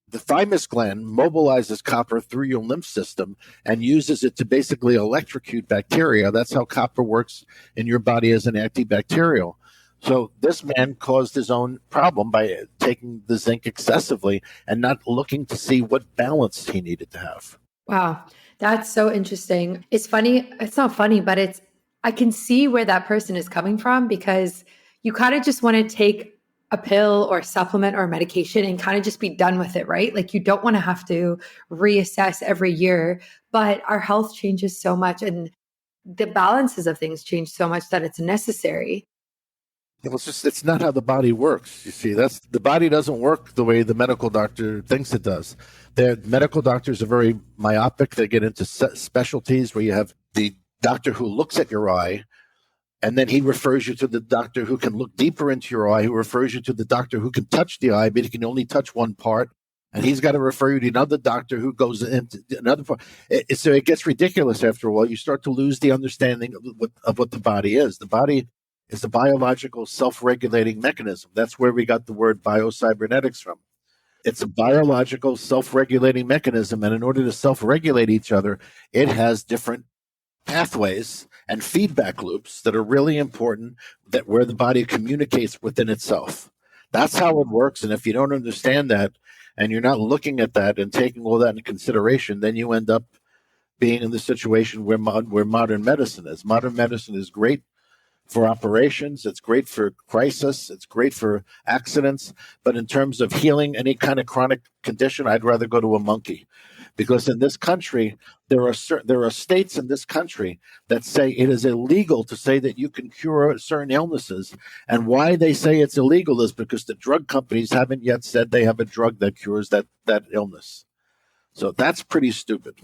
The thymus gland mobilizes copper through your lymph system and uses it to basically electrocute bacteria. That's how copper works in your body as an antibacterial. So this man caused his own problem by taking the zinc excessively and not looking to see what balance he needed to have. Wow. That's so interesting. It's funny. It's not funny, but I can see where that person is coming from, because you kind of just want to take a pill or a supplement or medication and kind of just be done with it, right? Like, you don't want to have to reassess every year, but our health changes so much and the balances of things change so much that it's necessary. It's not how the body works. You see, the body doesn't work the way the medical doctor thinks it does. The medical doctors are very myopic. They get into specialties where you have the doctor who looks at your eye, and then he refers you to the doctor who can look deeper into your eye, who refers you to the doctor who can touch the eye, but he can only touch one part. And he's got to refer you to another doctor who goes into another part. So it gets ridiculous after a while. You start to lose the understanding of what the body is. The body is a biological self-regulating mechanism. That's where we got the word BioCybernetics from. It's a biological self-regulating mechanism, and in order to self-regulate each other, it has different pathways and feedback loops that are really important, that where the body communicates within itself. That's how it works. And if you don't understand that and you're not looking at that and taking all that into consideration, then you end up being in the situation where modern medicine is. Modern medicine is great for operations, it's great for crisis, it's great for accidents, but in terms of healing any kind of chronic condition, I'd rather go to a monkey. Because in this country, there are states in this country that say it is illegal to say that you can cure certain illnesses. And why they say it's illegal is because the drug companies haven't yet said they have a drug that cures that illness. So that's pretty stupid.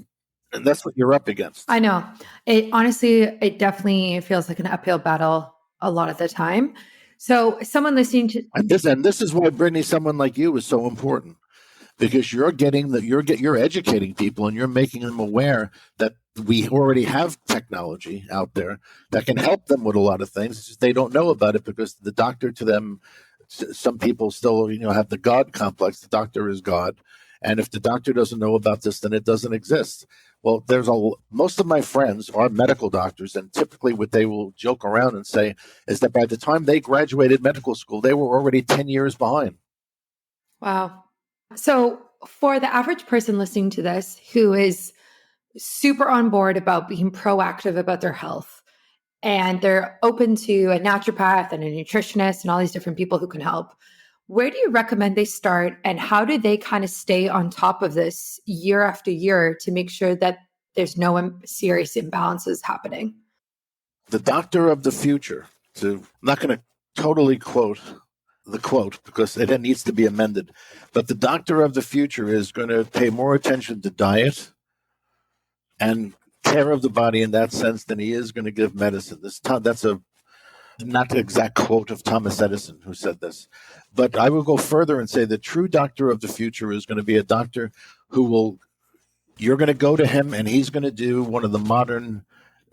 And that's what you're up against. I know. It definitely feels like an uphill battle a lot of the time. So someone listening to this is why, Brittany, someone like you is so important, because you're educating people and you're making them aware that we already have technology out there that can help them with a lot of things. It's just they don't know about it because the doctor to them, some people still have the God complex. The doctor is God. And if the doctor doesn't know about this, then it doesn't exist. Well, most of my friends are medical doctors, and typically what they will joke around and say is that by the time they graduated medical school, they were already 10 years behind. Wow. So for the average person listening to this who is super on board about being proactive about their health, and they're open to a naturopath and a nutritionist and all these different people who can help, where do you recommend they start, and how do they kind of stay on top of this year after year to make sure that there's no serious imbalances happening? The doctor of the future, I'm not going to totally quote the quote because it needs to be amended, but the doctor of the future is going to pay more attention to diet and care of the body in that sense than he is going to give medicine. That's a Not the exact quote of Thomas Edison who said this, but I will go further and say the true doctor of the future is going to be a doctor who will, you're going to go to him and he's going to do one of the modern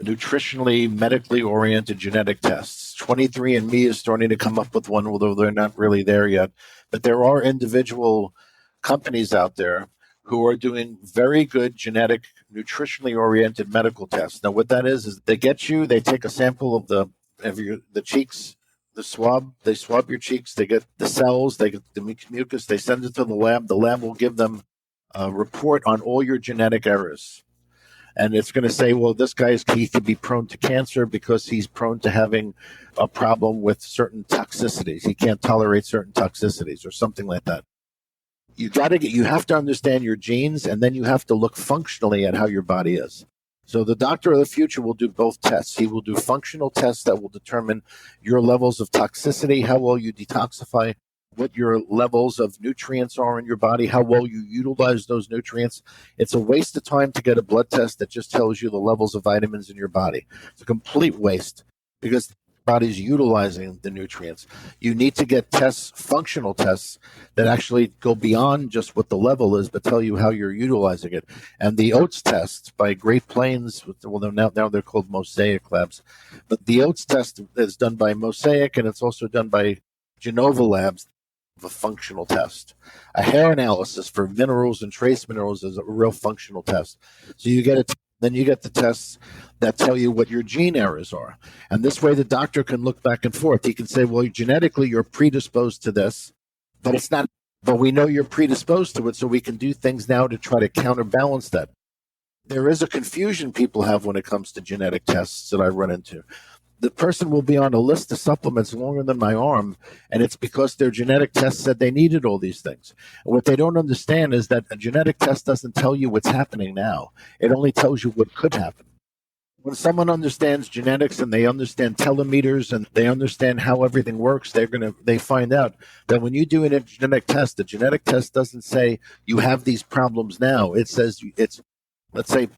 nutritionally, medically oriented genetic tests. 23andMe is starting to come up with one, although they're not really there yet. But there are individual companies out there who are doing very good genetic, nutritionally oriented medical tests. Now, what that is they take a sample of the cheeks, the swab, they swab your cheeks, they get the cells, they get the mucus, they send it to the lab. The lab will give them a report on all your genetic errors. And it's going to say, well, he could be prone to cancer because he's prone to having a problem with certain toxicities. He can't tolerate certain toxicities or something like that. You have to understand your genes, and then you have to look functionally at how your body is. So the doctor of the future will do both tests. He will do functional tests that will determine your levels of toxicity, how well you detoxify, what your levels of nutrients are in your body, how well you utilize those nutrients. It's a waste of time to get a blood test that just tells you the levels of vitamins in your body. It's a complete waste because the body's utilizing the nutrients. You need to get tests, functional tests, that actually go beyond just what the level is, but tell you how you're utilizing it. And the oats test by Great Plains, well, now they're called Mosaic Labs, but the oats test is done by Mosaic, and it's also done by Genova Labs, a functional test. A hair analysis for minerals and trace minerals is a real functional test. So you get it. Then you get the tests that tell you what your gene errors are. And this way the doctor can look back and forth. He can say, well, genetically you're predisposed to this, but it's not, but we know you're predisposed to it, so we can do things now to try to counterbalance that. There is a confusion people have when it comes to genetic tests that I run into. The person will be on a list of supplements longer than my arm, and it's because their genetic test said they needed all these things. And what they don't understand is that a genetic test doesn't tell you what's happening now. It only tells you what could happen. When someone understands genetics and they understand telomeres and they understand how everything works, they find out that when you do a genetic test, the genetic test doesn't say you have these problems now. It says let's say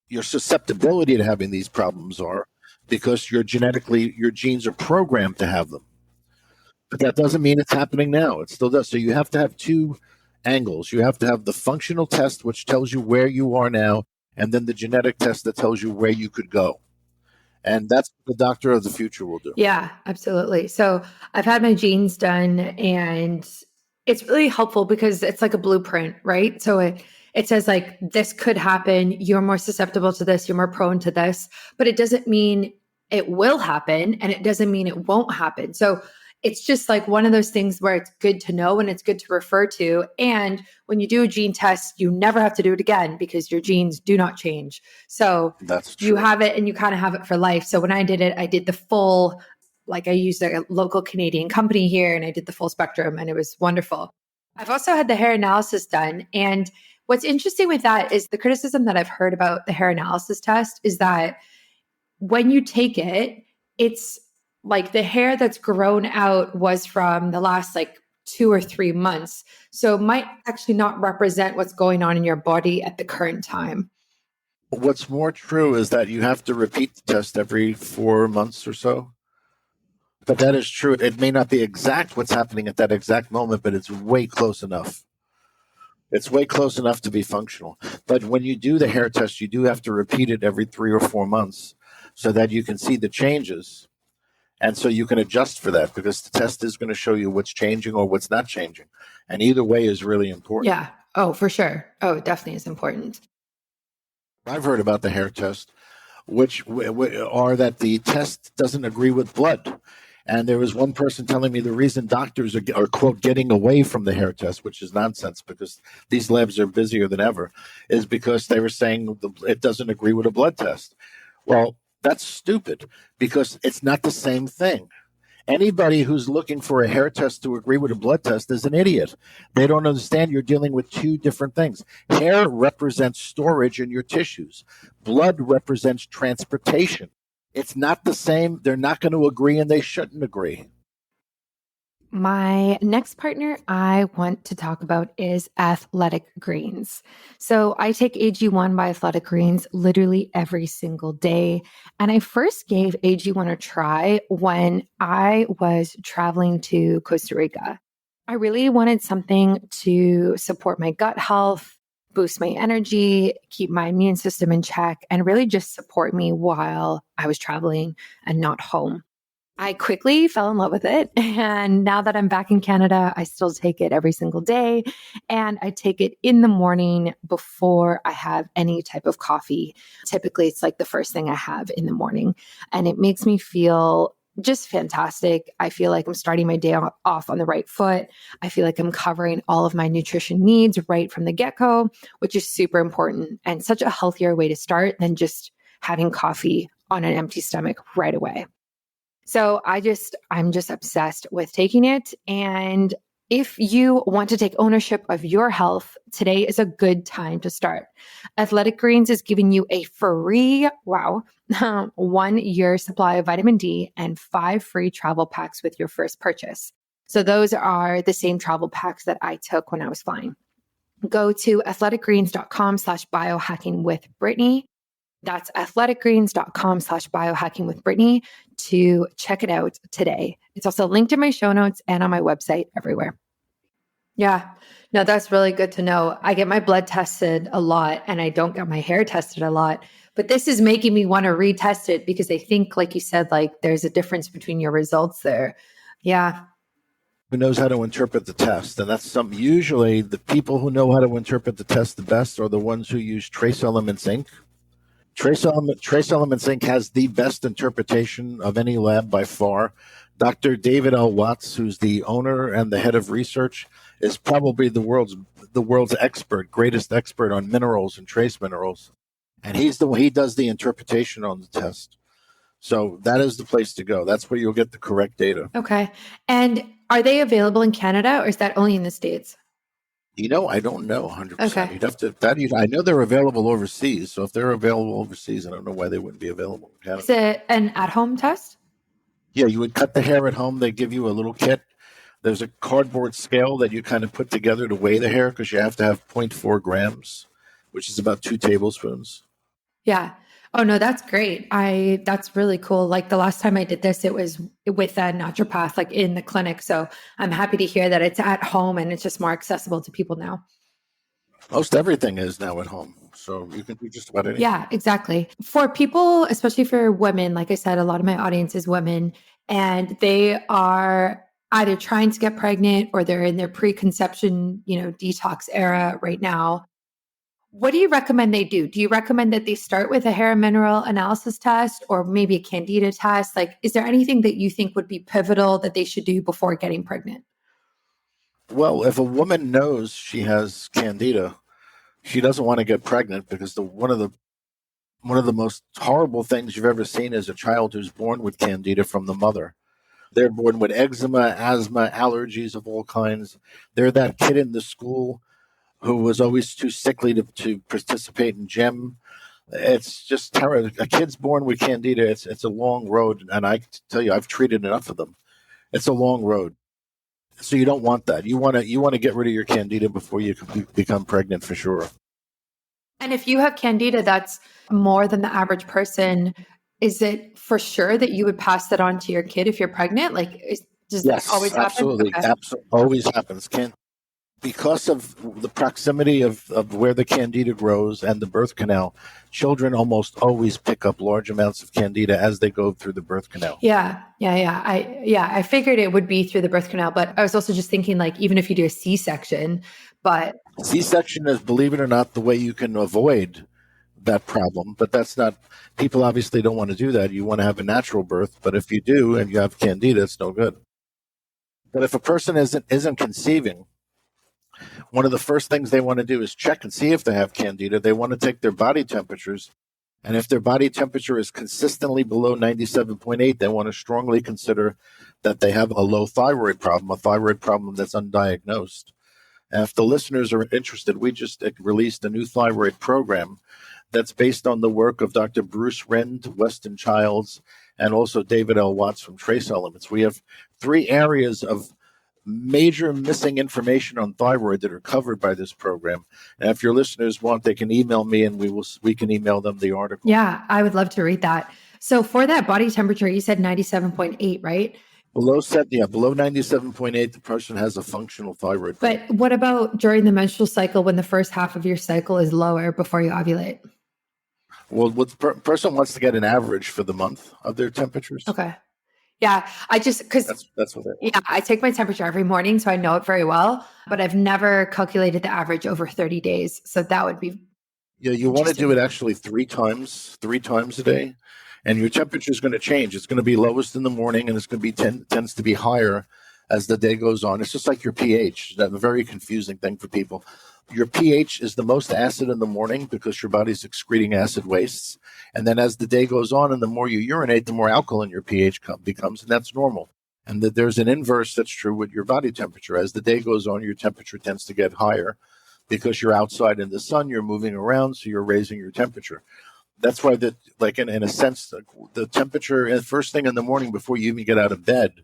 your susceptibility to having these problems are because your genes are programmed to have them. But that doesn't mean it's happening now. It still does. So you have to have two angles. You have to have the functional test, which tells you where you are now, and then the genetic test that tells you where you could go. And that's what the doctor of the future will do. Yeah, absolutely. So I've had my genes done, and it's really helpful because it's like a blueprint, right? So it says like, this could happen. You're more susceptible to this. You're more prone to this, but it doesn't mean it will happen. And it doesn't mean it won't happen. So it's just like one of those things where it's good to know and it's good to refer to. And when you do a gene test, you never have to do it again because your genes do not change. So that's true. You have it and you kind of have it for life. So when I did it, I did the full, like I used a local Canadian company here and I did the full spectrum and it was wonderful. I've also had the hair analysis done. And what's interesting with that is the criticism that I've heard about the hair analysis test is that when you take it, it's like the hair that's grown out was from the last like 2 or 3 months. So it might actually not represent what's going on in your body at the current time. What's more true is that you have to repeat the test every 4 months or so. But that is true. It may not be exact what's happening at that exact moment, but it's way close enough. It's way close enough to be functional. But when you do the hair test, you do have to repeat it every 3 or 4 months so that you can see the changes. And so you can adjust for that because the test is going to show you what's changing or what's not changing. And either way is really important. Yeah. Oh, for sure. Oh, it definitely is important. I've heard about the hair test, which are that the test doesn't agree with blood. And there was one person telling me the reason doctors are quote, getting away from the hair test, which is nonsense because these labs are busier than ever, is because they were saying it doesn't agree with a blood test. Well, that's stupid because it's not the same thing. Anybody who's looking for a hair test to agree with a blood test is an idiot. They don't understand you're dealing with two different things. Hair represents storage in your tissues. Blood represents transportation. It's not the same. They're not going to agree and they shouldn't agree. My next partner I want to talk about is Athletic Greens. So I take AG1 by Athletic Greens literally every single day. And I first gave AG1 a try when I was traveling to Costa Rica. I really wanted something to support my gut health, boost my energy, keep my immune system in check, and really just support me while I was traveling and not home. I quickly fell in love with it. And now that I'm back in Canada, I still take it every single day. And I take it in the morning before I have any type of coffee. Typically, it's like the first thing I have in the morning. And it makes me feel just fantastic. I feel like I'm starting my day off on the right foot. I feel like I'm covering all of my nutrition needs right from the get go, which is super important and such a healthier way to start than just having coffee on an empty stomach right away. So I'm just obsessed with taking it. And if you want to take ownership of your health, today is a good time to start. Athletic Greens is giving you a free, 1 year supply of vitamin D and 5 free travel packs with your first purchase. So those are the same travel packs that I took when I was flying. Go to athleticgreens.com/biohacking with Brittany. That's athleticgreens.com/biohacking with Brittany to check it out today. It's also linked in my show notes and on my website everywhere. Yeah, no, that's really good to know. I get my blood tested a lot and I don't get my hair tested a lot, but this is making me want to retest it because I think, like you said, like there's a difference between your results there. Yeah. Who knows how to interpret the test? And that's something usually the people who know how to interpret the test the best are the ones who use trace element zinc. Trace element zinc has the best interpretation of any lab by far. Dr. David L. Watts, who's the owner and the head of research, is probably the world's greatest expert on minerals and trace minerals. And he does the interpretation on the test. So that is the place to go. That's where you'll get the correct data. Okay. And are they available in Canada or is that only in the States? I don't know 100%. Okay. You'd have to. I know they're available overseas. So if they're available overseas, I don't know why they wouldn't be available in Canada. Is it an at-home test? Yeah, you would cut the hair at home. They give you a little kit. There's a cardboard scale that you kind of put together to weigh the hair because you have to have 0.4 grams, which is about 2 tablespoons. Yeah. Oh no, that's great. That's really cool. Like the last time I did this, it was with a naturopath, like in the clinic. So I'm happy to hear that it's at home and it's just more accessible to people now. Most everything is now at home. So you can do just about anything. Yeah, exactly. For people, especially for women, like I said, a lot of my audience is women and they are either trying to get pregnant or they're in their preconception, detox era right now. What do you recommend they do? Do you recommend that they start with a hair and mineral analysis test or maybe a candida test? Like, is there anything that you think would be pivotal that they should do before getting pregnant? Well, if a woman knows she has candida, she doesn't want to get pregnant because one of the most horrible things you've ever seen is a child who's born with candida from the mother. They're born with eczema, asthma, allergies of all kinds. They're that kid in the school who was always too sickly to participate in gym. It's just terrible. A kid's born with candida. It's a long road, and I tell you, I've treated enough of them. It's a long road, so you don't want that. You want to get rid of your candida before you can become pregnant for sure. And if you have candida that's more than the average person, is it for sure that you would pass that on to your kid if you're pregnant? Like, does Yes, that always happen? absolutely. Okay. Always happens. Because of the proximity of where the candida grows and the birth canal, children almost always pick up large amounts of candida as they go through the birth canal. Yeah. I figured it would be through the birth canal, but I was also just thinking, like, even if you do a C-section, but C-section is, believe it or not, the way you can avoid that problem, but that's not. People obviously don't want to do that. You want to have a natural birth, but if you do and you have candida, it's no good. But if a person isn't conceiving, one of the first things they want to do is check and see if they have candida. They want to take their body temperatures. And if their body temperature is consistently below 97.8, they want to strongly consider that they have a low thyroid problem, a thyroid problem that's undiagnosed. And if the listeners are interested, we just released a new thyroid program that's based on the work of Dr. Bruce Rend, Weston Childs, and also David L. Watts from Trace Elements. We have 3 areas of major missing information on thyroid that are covered by this program. And if your listeners want, they can email me and we can email them the article. Yeah, I would love to read that. So for that body temperature, you said 97.8, right? Below 97.8, the person has a functional thyroid. But what about during the menstrual cycle when the first half of your cycle is lower before you ovulate? Well, what the person wants to get an average for the month of their temperatures. Okay. Yeah, I just, because that's what they want. Yeah, I take my temperature every morning, so I know it very well, but I've never calculated the average over 30 days. So that would be you want to do it actually three times a day, and your temperature is going to change. It's going to be lowest in the morning, and it's going to be tends to be higher as the day goes on. It's just like your pH. That's a very confusing thing for people. Your pH is the most acid in the morning because your body's excreting acid wastes. And then as the day goes on and the more you urinate, the more alkaline your pH becomes, and that's normal. And that there's an inverse that's true with your body temperature. As the day goes on, your temperature tends to get higher because you're outside in the sun, you're moving around, so you're raising your temperature. That's why, in a sense, the temperature first thing in the morning before you even get out of bed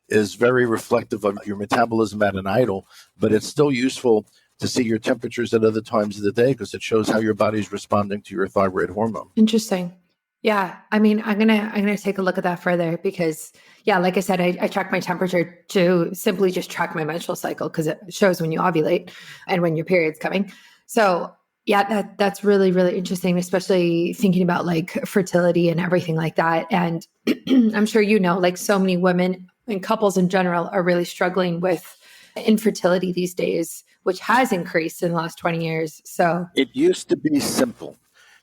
is very reflective of your metabolism at an idle, but it's still useful to see your temperatures at other times of the day because it shows how your body's responding to your thyroid hormone. interesting. Yeah, I mean, I'm gonna take a look at that further because, yeah, like I said, I track my temperature to simply just track my menstrual cycle because it shows when you ovulate and when your period's coming. So yeah, that's really, really interesting, especially thinking about like fertility and everything like that. And I'm sure like so many women and couples in general are really struggling with infertility these days, which has increased in the last 20 years. So it used to be simple.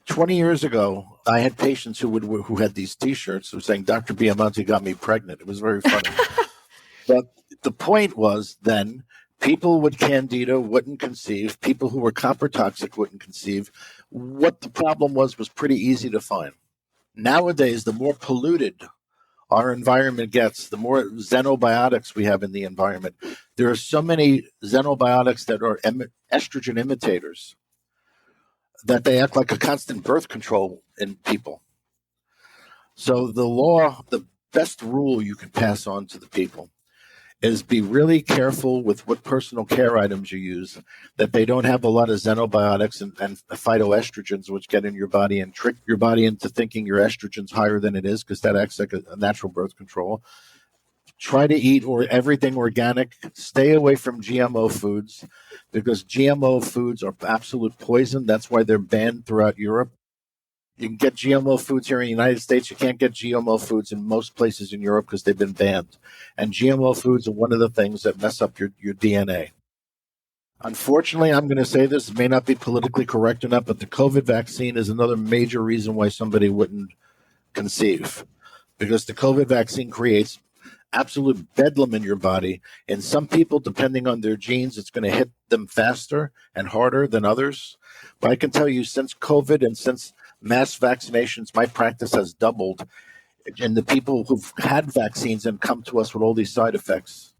20 years ago, I had patients who had these T-shirts who were saying, "Dr. Biamonte got me pregnant." It was very funny. But the point was then, people with Candida wouldn't conceive. People who were copper toxic wouldn't conceive. What the problem was pretty easy to find. Nowadays, the more polluted our environment gets, the more xenobiotics we have in the environment. There are so many xenobiotics that are estrogen imitators that they act like a constant birth control in people. So the best rule you can pass on to the people is be really careful with what personal care items you use, that they don't have a lot of xenobiotics and phytoestrogens, which get in your body and trick your body into thinking your estrogen's higher than it is, because that acts like a natural birth control. Try to eat everything organic. Stay away from GMO foods because GMO foods are absolute poison. That's why they're banned throughout Europe. You can get GMO foods here in the United States. You can't get GMO foods in most places in Europe because they've been banned. And GMO foods are one of the things that mess up your DNA. Unfortunately, I'm going to say this, it may not be politically correct enough, but the COVID vaccine is another major reason why somebody wouldn't conceive. Because the COVID vaccine creates absolute bedlam in your body. And some people, depending on their genes, it's going to hit them faster and harder than others. But I can tell you, since COVID and since mass vaccinations, my practice has doubled. And the people who've had vaccines and come to us with all these side effects.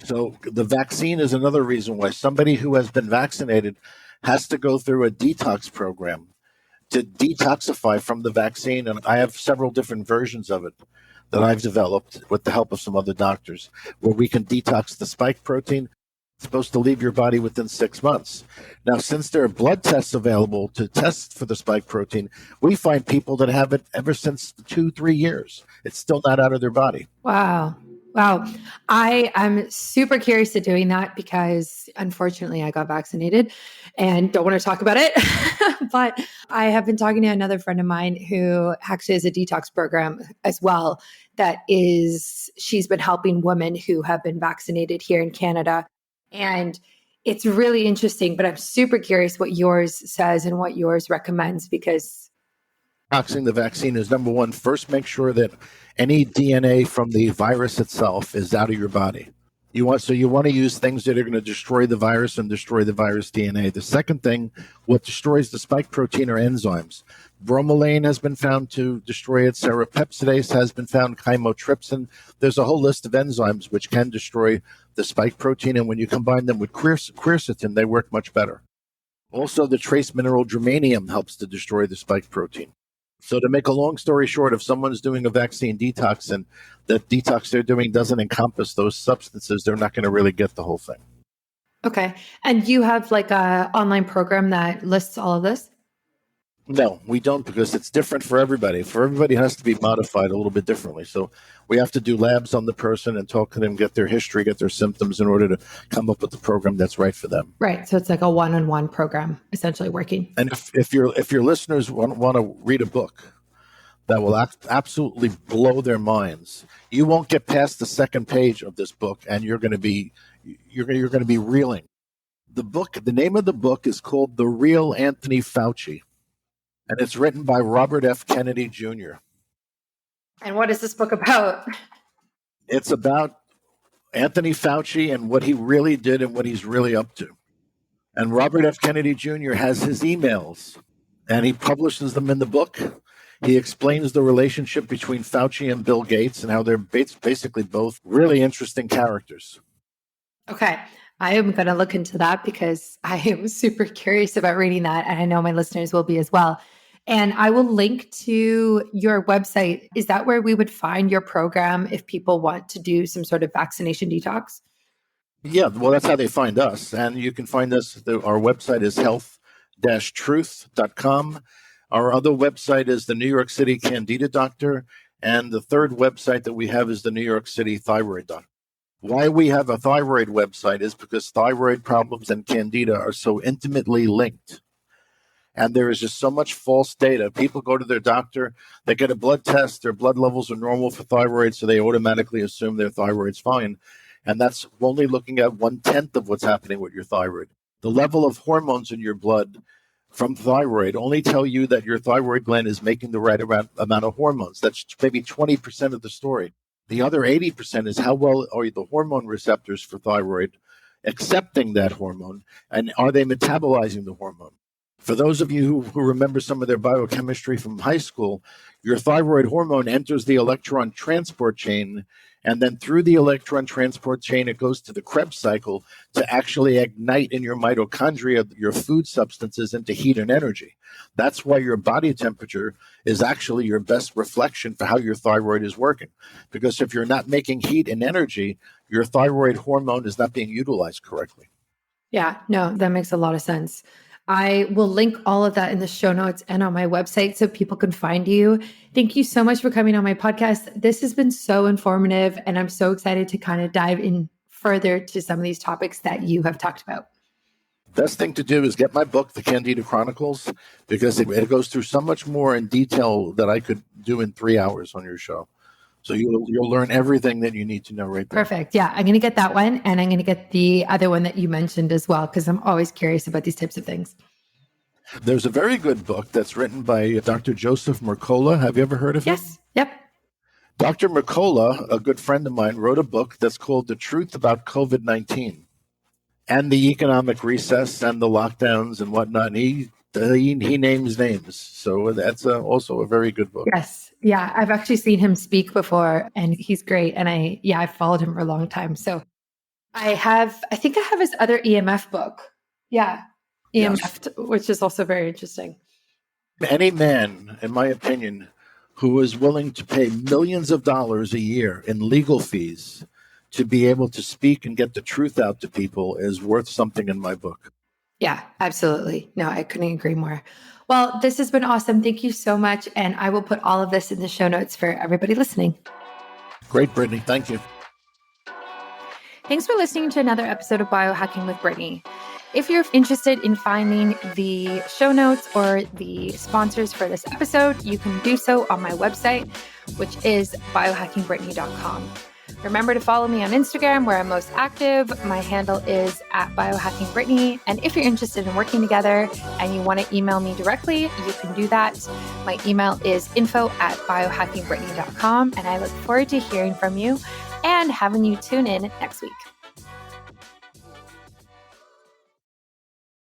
So the vaccine is another reason why somebody who has been vaccinated has to go through a detox program to detoxify from the vaccine. And I have several different versions of it that I've developed with the help of some other doctors, where we can detox the spike protein. It's supposed to leave your body within 6 months. Now, since there are blood tests available to test for the spike protein, we find people that have it ever since 2-3 years. It's still not out of their body. Wow. I am super curious to doing that because unfortunately I got vaccinated and don't want to talk about it. But I have been talking to another friend of mine who actually has a detox program as well. She's been helping women who have been vaccinated here in Canada. And it's really interesting, but I'm super curious what yours says and what yours recommends because detoxing the vaccine is number one. First, make sure that any DNA from the virus itself is out of your body. You want to use things that are going to destroy the virus and destroy the virus DNA. The second thing, what destroys the spike protein are enzymes. Bromelain has been found to destroy it. Serrapeptidase has been found. Chymotrypsin. There's a whole list of enzymes which can destroy the spike protein, and when you combine them with quercetin, they work much better. Also, the trace mineral germanium helps to destroy the spike protein. So to make a long story short, if someone's doing a vaccine detox and that detox they're doing doesn't encompass those substances, they're not going to really get the whole thing. Okay. And you have like a online program that lists all of this? No, we don't, because it's different for everybody. For everybody, it has to be modified a little bit differently. So we have to do labs on the person and talk to them, get their history, get their symptoms in order to come up with the program that's right for them. Right. So it's like a one-on-one program essentially working. And if your listeners want to read a book that will absolutely blow their minds, you won't get past the second page of this book, and you're going to be reeling. The name of the book is called The Real Anthony Fauci, and it's written by Robert F. Kennedy Jr. And what is this book about? It's about Anthony Fauci and what he really did and what he's really up to. And Robert F. Kennedy Jr. has his emails, and he publishes them in the book. He explains the relationship between Fauci and Bill Gates and how they're basically both really interesting characters. Okay. I am going to look into that because I am super curious about reading that. And I know my listeners will be as well. And I will link to your website. Is that where we would find your program if people want to do some sort of vaccination detox? Yeah, well, that's how they find us. And you can find us. Our website is health-truth.com. Our other website is the New York City Candida Doctor. And the third website that we have is the New York City Thyroid Doctor. Why we have a thyroid website is because thyroid problems and candida are so intimately linked. And there is just so much false data. People go to their doctor, they get a blood test, their blood levels are normal for thyroid, so they automatically assume their thyroid's fine. And that's only looking at 1/10 of what's happening with your thyroid. The level of hormones in your blood from thyroid only tell you that your thyroid gland is making the right amount of hormones. That's maybe 20% of the story. The other 80% is how well are the hormone receptors for thyroid accepting that hormone, and are they metabolizing the hormone? For those of you who remember some of their biochemistry from high school, your thyroid hormone enters the electron transport chain, and then through the electron transport chain, it goes to the Krebs cycle to actually ignite in your mitochondria your food substances into heat and energy. That's why your body temperature is actually your best reflection for how your thyroid is working. Because if you're not making heat and energy, your thyroid hormone is not being utilized correctly. Yeah, no, that makes a lot of sense. I will link all of that in the show notes and on my website so people can find you. Thank you so much for coming on my podcast. This has been so informative, and I'm so excited to kind of dive in further to some of these topics that you have talked about. Best thing to do is get my book, The Candida Chronicles, because it goes through so much more in detail that I could do in 3 hours on your show. So you'll learn everything that you need to know right there. Perfect. Yeah, I'm going to get that one, and I'm going to get the other one that you mentioned as well, because I'm always curious about these types of things. There's a very good book that's written by Dr. Joseph Mercola. Have you ever heard of him? Yes. Yep. Dr. Mercola, a good friend of mine, wrote a book that's called The Truth About COVID-19 and the economic recess and the lockdowns and whatnot. And he names names. So that's also a very good book. Yes. Yeah. I've actually seen him speak before, and he's great. And I've followed him for a long time. So I think I have his other EMF book. Yeah. EMF, yes. Which is also very interesting. Any man, in my opinion, who is willing to pay millions of dollars a year in legal fees to be able to speak and get the truth out to people is worth something in my book. Yeah, absolutely. No, I couldn't agree more. Well, this has been awesome. Thank you so much. And I will put all of this in the show notes for everybody listening. Great, Brittany. Thank you. Thanks for listening to another episode of Biohacking with Brittany. If you're interested in finding the show notes or the sponsors for this episode, you can do so on my website, which is biohackingbrittany.com. Remember to follow me on Instagram, where I'm most active. My handle is @biohackingbrittany. And if you're interested in working together and you want to email me directly, you can do that. My email is info@biohackingbrittany.com. And I look forward to hearing from you and having you tune in next week.